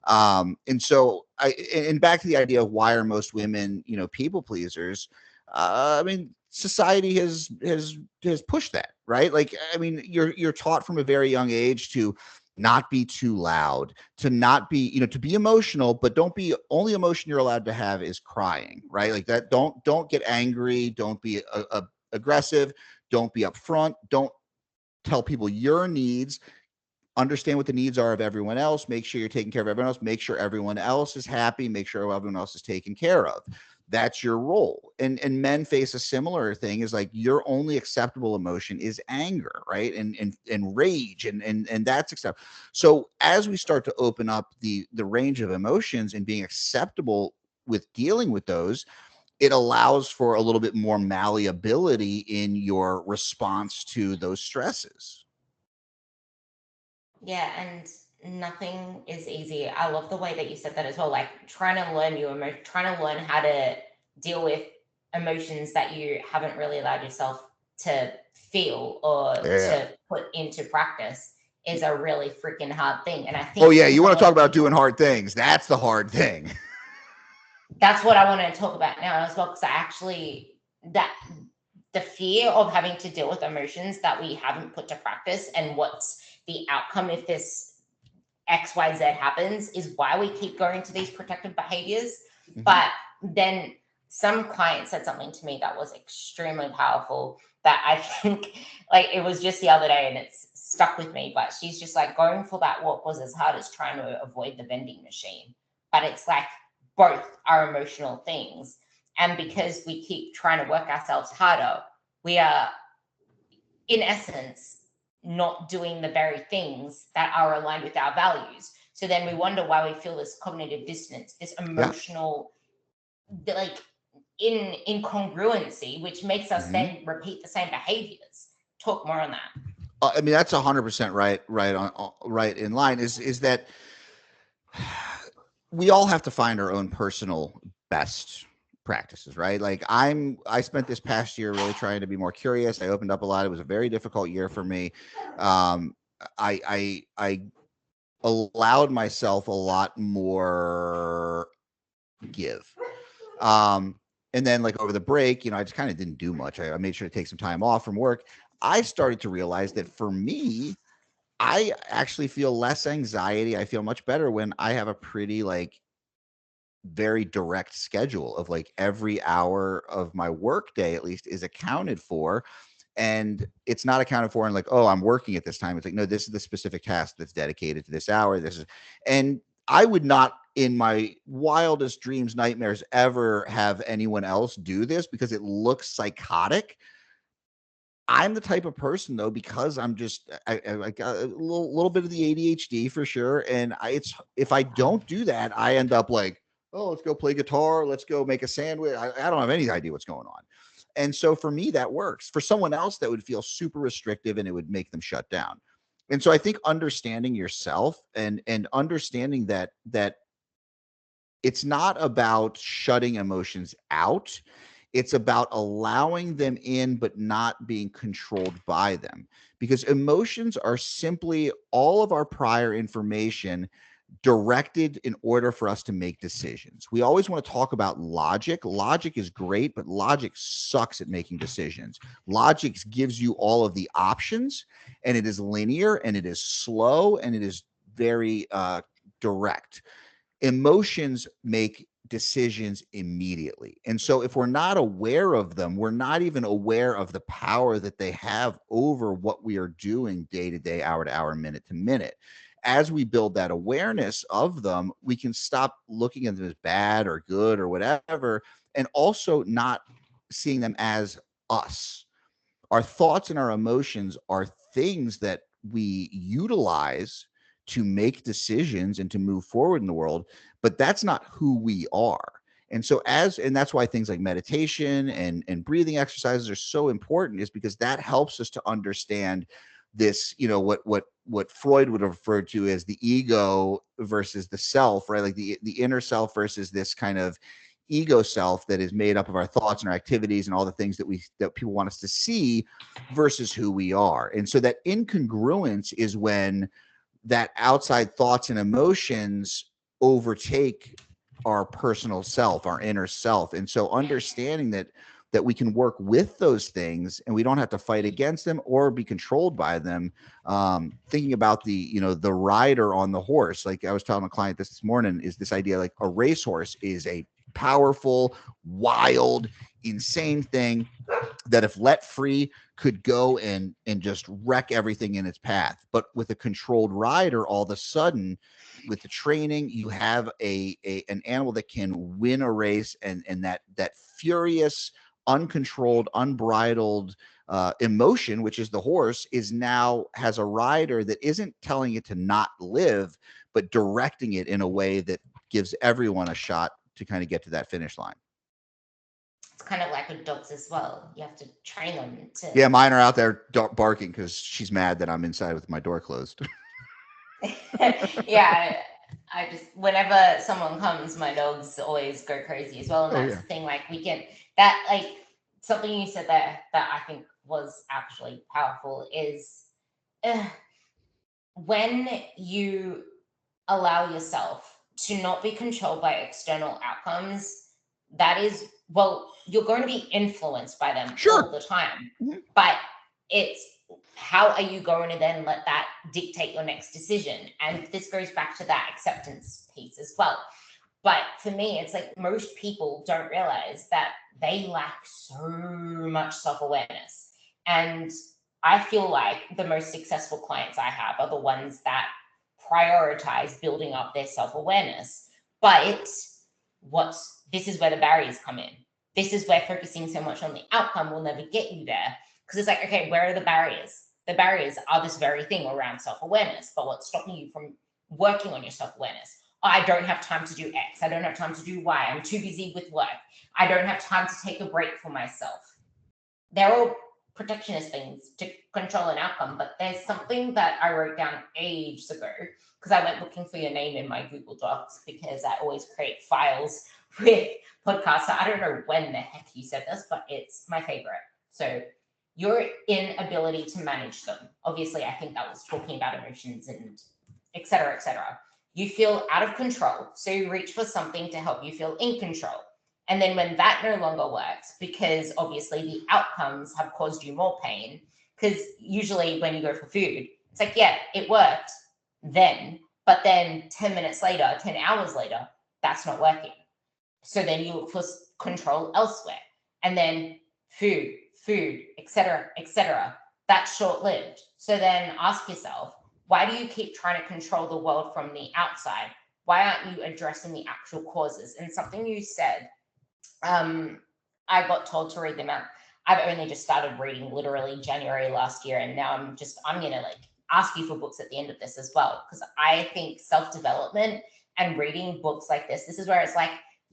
And so and back to the idea of why are most women, people pleasers. I mean, society has pushed that, right? Like, I mean, you're taught from a very young age to not be too loud, to not be, to be emotional, but don't be, only emotion you're allowed to have is crying, right? Like that. Don't get angry. Don't be aggressive. Don't be upfront. Don't tell people your needs. Understand what the needs are of everyone else. Make sure you're taking care of everyone else. Make sure everyone else is happy. Make sure everyone else is taken care of. That's your role. And men face a similar thing, is like your only acceptable emotion is anger, right? And rage, and that's acceptable. So as we start to open up the range of emotions and being acceptable with dealing with those, it allows for a little bit more malleability in your response to those stresses. Yeah, and nothing is easy. I love the way that you said that as well. Like trying to learn trying to learn how to deal with emotions that you haven't really allowed yourself to feel or Yeah. to put into practice is a really freaking hard thing. And I Oh think yeah, with you a want to lot talk of about doing people, hard things? That's the hard thing. that's what I want to talk about now as well. Because I actually that the fear of having to deal with emotions that we haven't put to practice and what's the outcome if this XYZ happens is why we keep going to these protective behaviors. Mhm. But then some client said something to me that was extremely powerful that I think like it was just the other day and it's stuck with me. But she's just like, going for that walk was as hard as trying to avoid the vending machine. But it's like both are emotional things. And because we keep trying to work ourselves harder, we are in essence not doing the very things that are aligned with our values. So then we wonder why we feel this cognitive dissonance, this Yeah. emotional, like incongruency, which makes us Mhm. then repeat the same behaviors. Talk more on that. I mean, that's 100% right. Right right in line. Is that we all have to find our own personal best practices, right? Like I spent this past year really trying to be more curious. I opened up a lot. It was a very difficult year for me. Um, I allowed myself a lot more give. Um, and then like over the break, I just kind of didn't do much. I made sure to take some time off from work. I started to realize that for me, I actually feel less anxiety. I feel much better when I have a pretty like very direct schedule of like every hour of my work day at least is accounted for, and it's not accounted for in like, oh, I'm working at this time. It's like, no, this is the specific task that's dedicated to this hour. This is, and I would not in my wildest dreams, nightmares ever have anyone else do this because it looks psychotic. I'm the type of person though, because I'm just I got a little bit of the ADHD for sure, and it's if I don't do that, I end up like, oh, let's go play guitar, let's go make a sandwich. I don't have any idea what's going on, and so for me that works. For someone else, that would feel super restrictive, and it would make them shut down. And so I think understanding yourself and understanding that it's not about shutting emotions out. It's about allowing them in, but not being controlled by them. Because emotions are simply all of our prior information directed in order for us to make decisions. We always want to talk about logic. Logic is great, but logic sucks at making decisions. Logic gives you all of the options, and it is linear, and it is slow, and it is very direct. Emotions make decisions immediately. And so if we're not aware of them, we're not even aware of the power that they have over what we are doing day to day, hour to hour, minute to minute. As we build that awareness of them, we can stop looking at them as bad or good or whatever, and also not seeing them as us. Our thoughts and our emotions are things that we utilize to make decisions and to move forward in the world, but that's not who we are. And that's why things like meditation and breathing exercises are so important, is because that helps us to understand this, what Freud would have referred to as the ego versus the self, right? Like the inner self versus this kind of ego self that is made up of our thoughts and our activities and all the things that people want us to see versus who we are. And so that incongruence is when that outside thoughts and emotions overtake our personal self, our inner self. And so understanding that we can work with those things and we don't have to fight against them or be controlled by them. Thinking about the rider on the horse, like I was telling a client this morning, is this idea like a racehorse is a powerful, wild, insane thing that if let free could go and just wreck everything in its path. But with a controlled rider, all of a sudden, with the training, you have an animal that can win a race, and that furious, uncontrolled, unbridled emotion, which is the horse, is now has a rider that isn't telling it to not live, but directing it in a way that gives everyone a shot to kind of get to that finish line. It's kind of like with dogs as well. You have to train them to. Yeah, mine are out there barking because she's mad that I'm inside with my door closed. Yeah, I just, whenever someone comes, my dogs always go crazy as well. And that's the thing, like something you said there that I think was actually powerful is when you allow yourself to not be controlled by external outcomes, that is, well, you're going to be influenced by them all the time. Mm-hmm. But it's how are you going to then let that dictate your next decision? And this goes back to that acceptance piece as well. But for me, it's like most people don't realize that they lack so much self-awareness. And I feel like the most successful clients I have are the ones that prioritize building up their self-awareness. But this is where the barriers come in. This is where focusing so much on the outcome will never get you there. Because it's like, okay, where are the barriers? The barriers are this very thing around self-awareness. But what's stopping you from working on your self-awareness? I don't have time to do X. I don't have time to do Y. I'm too busy with work. I don't have time to take a break for myself. They're all protectionist things to control an outcome, but there's something that I wrote down ages ago because I went looking for your name in my Google Docs because I always create files with podcasts. So I don't know when the heck you said this, but it's my favorite. So your inability to manage them. Obviously, I think that was talking about emotions and et cetera, et cetera. You feel out of control, so you reach for something to help you feel in control. And then when that no longer works, because obviously the outcomes have caused you more pain, because usually when you go for food, it's like, yeah, it worked then, but then 10 minutes later, 10 hours later, that's not working. So then you look for control elsewhere. And then food, et cetera, that's short-lived. So then ask yourself, why do you keep trying to control the world from the outside? Why aren't you addressing the actual causes? And something you said, I got told to read them out. I've only just started reading literally January last year. And now I'm going to ask you for books at the end of this as well. Because I think self-development and reading books like this is where it's like,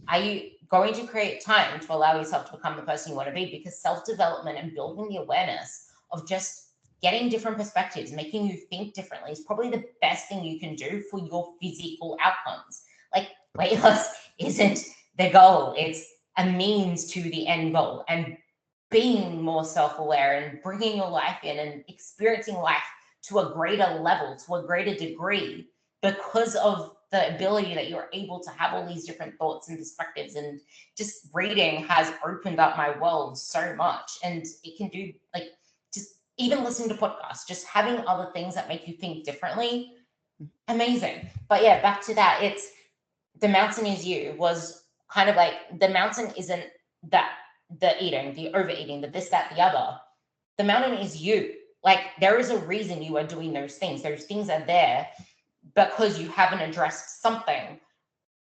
are you going to create time to allow yourself to become the person you want to be? Because self-development and building the awareness of just getting different perspectives, making you think differently is probably the best thing you can do for your physical outcomes. Like weight loss isn't the goal. It's a means to the end goal, and being more self-aware and bringing your life in and experiencing life to a greater level, to a greater degree, because of the ability that you're able to have all these different thoughts and perspectives. And just reading has opened up my world so much. And it can do just even listening to podcasts, just having other things that make you think differently. Amazing. But yeah, back to that. It's the mountain is you was kind of like the mountain isn't that the eating, the overeating, the this, that, the other. The mountain is you. Like there is a reason you are doing those things. Those things are there because you haven't addressed something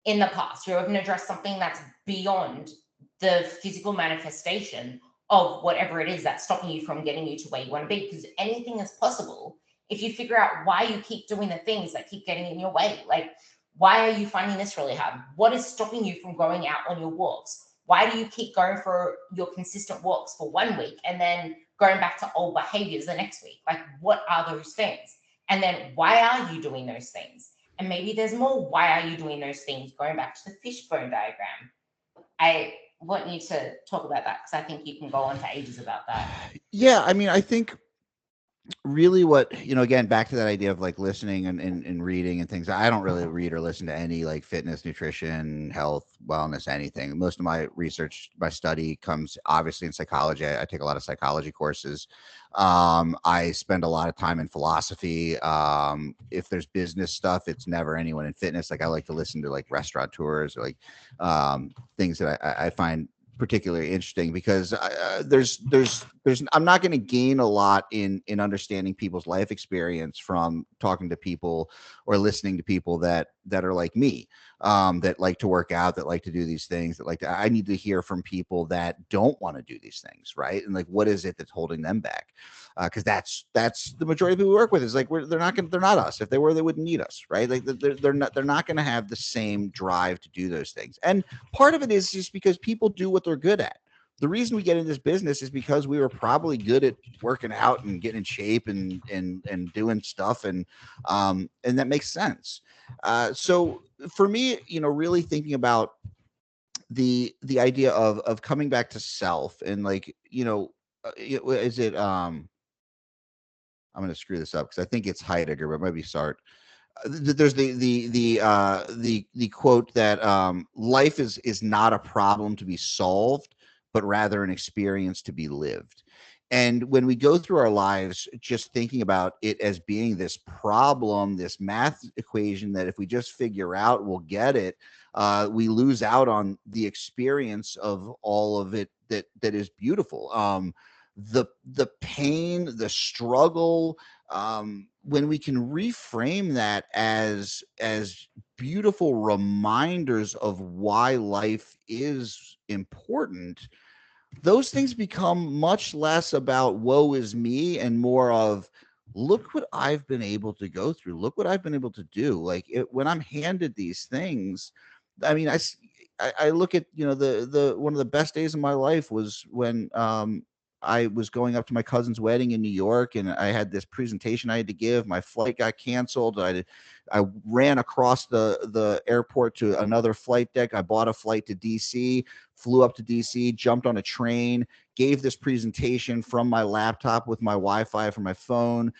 in the past. You haven't addressed something that's beyond the physical manifestation of whatever it is that's stopping you from getting you to where you want to be, because anything is possible if you figure out why you keep doing the things that keep getting in your way. Like, why are you finding this really hard? What is stopping you from going out on your walks? Why do you keep going for your consistent walks for 1 week and then going back to old behaviors the next week? Like, what are those things? And then why are you doing those things? And maybe there's more. Why are you doing those things? Going back to the fishbone diagram. I want you to talk about that because I think you can go on for ages about that. Yeah, I mean, I think really what, again, back to that idea of like listening and reading and things. I don't really read or listen to any like fitness, nutrition, health, wellness, anything. Most of my research, my study comes obviously in psychology. I take a lot of psychology courses. I spend a lot of time in philosophy. If there's business stuff, it's never anyone in fitness. Like I like to listen to like restaurateurs or like things that I find particularly interesting, because there's I'm not going to gain a lot in understanding people's life experience from talking to people or listening to people that are like me, that like to work out, that like to do these things, that like to, I need to hear from people that don't want to do these things, right? And like, what is it that's holding them back? Because that's the majority of people we work with is like, they're not us. If they were, they wouldn't need us, right? Like they're not going to have the same drive to do those things. And part of it is just because people do what they're good at. The reason we get in this business is because we were probably good at working out and getting in shape and doing stuff, and that makes sense. So for me, really thinking about the idea of coming back to self, and like, is it I'm going to screw this up because I think it's Heidegger, but maybe Sartre. There's the quote that life is not a problem to be solved, but rather an experience to be lived. And when we go through our lives just thinking about it as being this problem, this math equation that if we just figure out, we'll get it, we lose out on the experience of all of it that is beautiful. The pain, the struggle, when we can reframe that as beautiful reminders of why life is important, those things become much less about woe is me and more of, look what I've been able to go through, look what I've been able to do. Like when I'm handed these things, I mean, I look at, the one of the best days of my life was when I was going up to my cousin's wedding in New York, and I had this presentation I had to give. My flight got canceled. I ran across the airport to another flight deck. I bought a flight to DC, flew up to DC, jumped on a train, gave this presentation from my laptop with my Wi-Fi from my phone,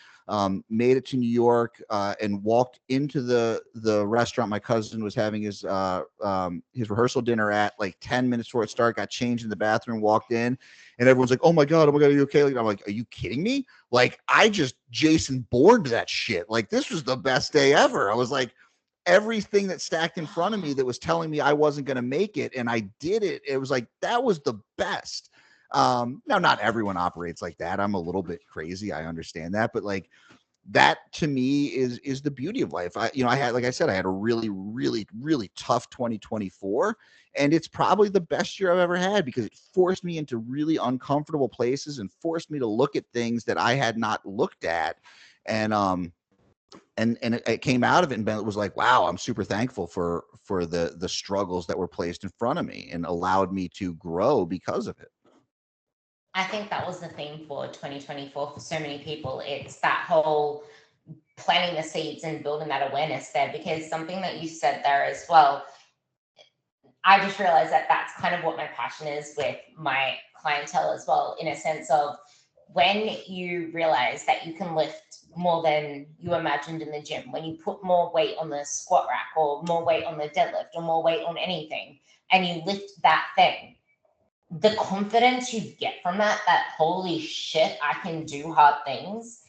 made it to New York, and walked into the restaurant my cousin was having his rehearsal dinner at, like 10 minutes before it started, got changed in the bathroom, walked in, and everyone's like, oh my God, are you okay? Like, I'm like, are you kidding me? Like, I just Jason Bourne that shit. Like, this was the best day ever. I was like, everything that stacked in front of me that was telling me I wasn't going to make it, and I did it. It was like, that was the best. Now, not everyone operates like that. I'm a little bit crazy. I understand that. But like, that to me is the beauty of life. I had, like I said, I had a really, really, really tough 2024, and it's probably the best year I've ever had, because it forced me into really uncomfortable places and forced me to look at things that I had not looked at. And it came out of it, and it was like, wow, I'm super thankful for the struggles that were placed in front of me and allowed me to grow because of it. I think that was the theme for 2024 for so many people. It's that whole planting the seeds and building that awareness there, because something that you said there as well, I just realized that that's kind of what my passion is with my clientele as well, in a sense of, when you realize that you can lift more than you imagined in the gym, when you put more weight on the squat rack or more weight on the deadlift or more weight on anything, and you lift that thing, the confidence you get from that holy shit, I can do hard things,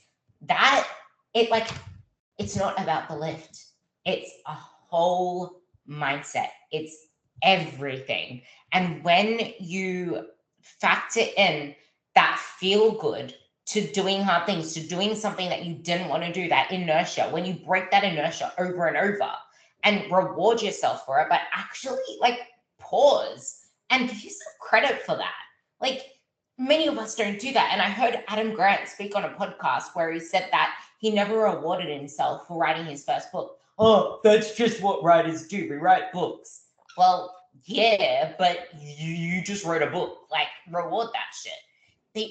that it's not about the lift. It's a whole mindset. It's everything. And when you factor in that feel good to doing hard things, to doing something that you didn't want to do, that inertia, when you break that inertia over and over and reward yourself for it, but actually like pause and give yourself credit for that. Like, many of us don't do that. And I heard Adam Grant speak on a podcast where he said that he never rewarded himself for writing his first book. Oh, that's just what writers do. We write books. Well, yeah, but you just wrote a book. Like, reward that shit.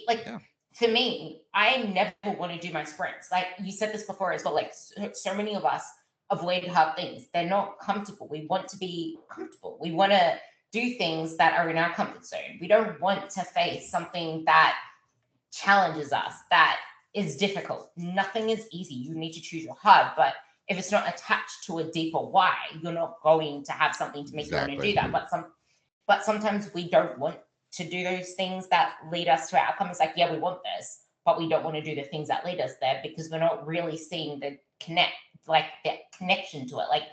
Yeah. For me, I never want to do my sprints. Like you said this before as well. Like, so many of us avoid hard things. They're not comfortable. We want to be comfortable. We want to do things that are in our comfort zone. We don't want to face something that challenges us, that is difficult. Nothing is easy. You need to choose your hard, but if it's not attached to a deeper why, you're not going to have something to make you want to do that. But sometimes we don't want to do those things that lead us to our outcome. It's like, yeah, we want this, but we don't want to do the things that lead us there because we're not really seeing the connection to it. Like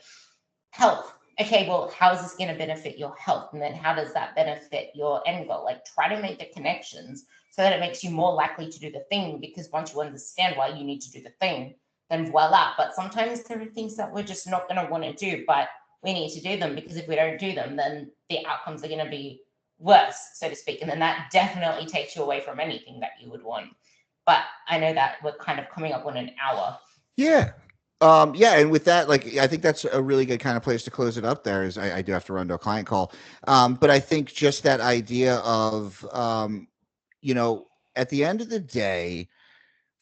health. Okay, well, how is this going to benefit your health? And then how does that benefit your end goal? Like, try to make the connections so that it makes you more likely to do the thing, because once you understand why you need to do the thing, then voila. But sometimes there are things that we're just not going to want to do, but we need to do them, because if we don't do them, then the outcomes are going to be worse, so to speak. And then that definitely takes you away from anything that you would want. But I know that we're kind of coming up on an hour. Yeah. Yeah, and with that, like, I think that's a really good kind of place to close it up there, is I do have to run to a client call. But I think just that idea of, at the end of the day,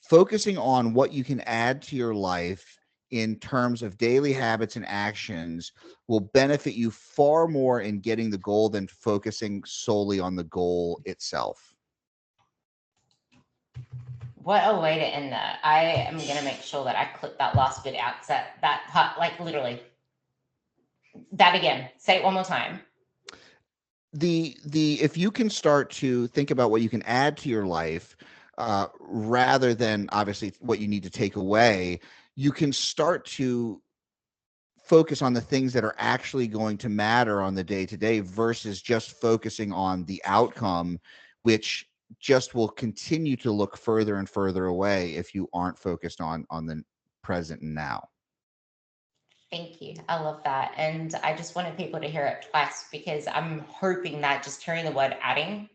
focusing on what you can add to your life in terms of daily habits and actions will benefit you far more in getting the goal than focusing solely on the goal itself. What a way to end that. I am going to make sure that I clip that last bit out. That part, like literally, that again. Say it one more time. If you can start to think about what you can add to your life, rather than obviously what you need to take away, you can start to focus on the things that are actually going to matter on the day to day versus just focusing on the outcome, which just will continue to look further and further away if you aren't focused on the present and now. Thank you. I love that. And I just wanted people to hear it twice, because I'm hoping that just hearing the word adding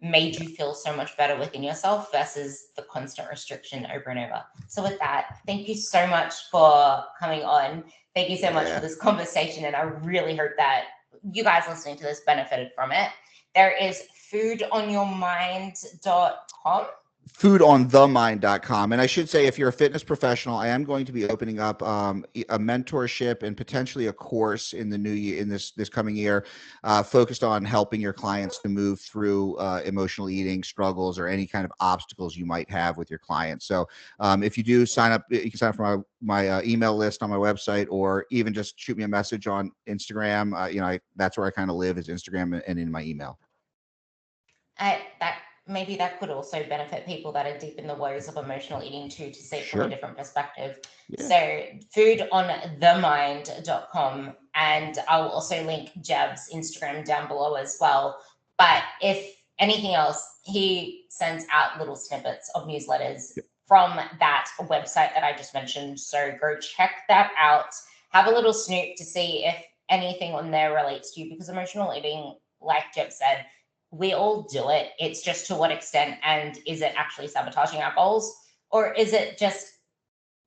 made you feel so much better within yourself versus the constant restriction over and over. So with that, thank you so much for coming on. Thank you so much for this conversation. And I really hope that you guys listening to this benefited from it. There is foodonyourmind.com. foodonthemind.com. And I should say, if you're a fitness professional, I am going to be opening up a mentorship and potentially a course in the new year, in this coming year, focused on helping your clients to move through emotional eating struggles or any kind of obstacles you might have with your clients. So if you do sign up, you can sign up for my email list on my website, or even just shoot me a message on Instagram. That's where I kind of live, is Instagram and in my email. Maybe that could also benefit people that are deep in the woes of emotional eating too, to see it from a different perspective. Yeah. So foodonthemind.com, and I'll also link Jeb's Instagram down below as well. But if anything else, he sends out little snippets of newsletters from that website that I just mentioned. So go check that out. Have a little snoop to see if anything on there relates to you, because emotional eating, like Jeb said, we all do it. It's just to what extent, and is it actually sabotaging our goals, or is it just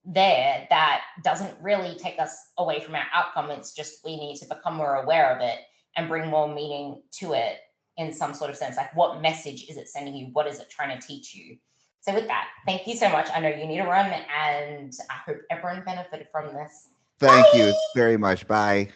there that doesn't really take us away from our outcome? It's just we need to become more aware of it and bring more meaning to it in some sort of sense. Like, what message is it sending you? What is it trying to teach you? So with that, thank you so much. I know you need to run, and I hope everyone benefited from this. Thank you very much. Bye.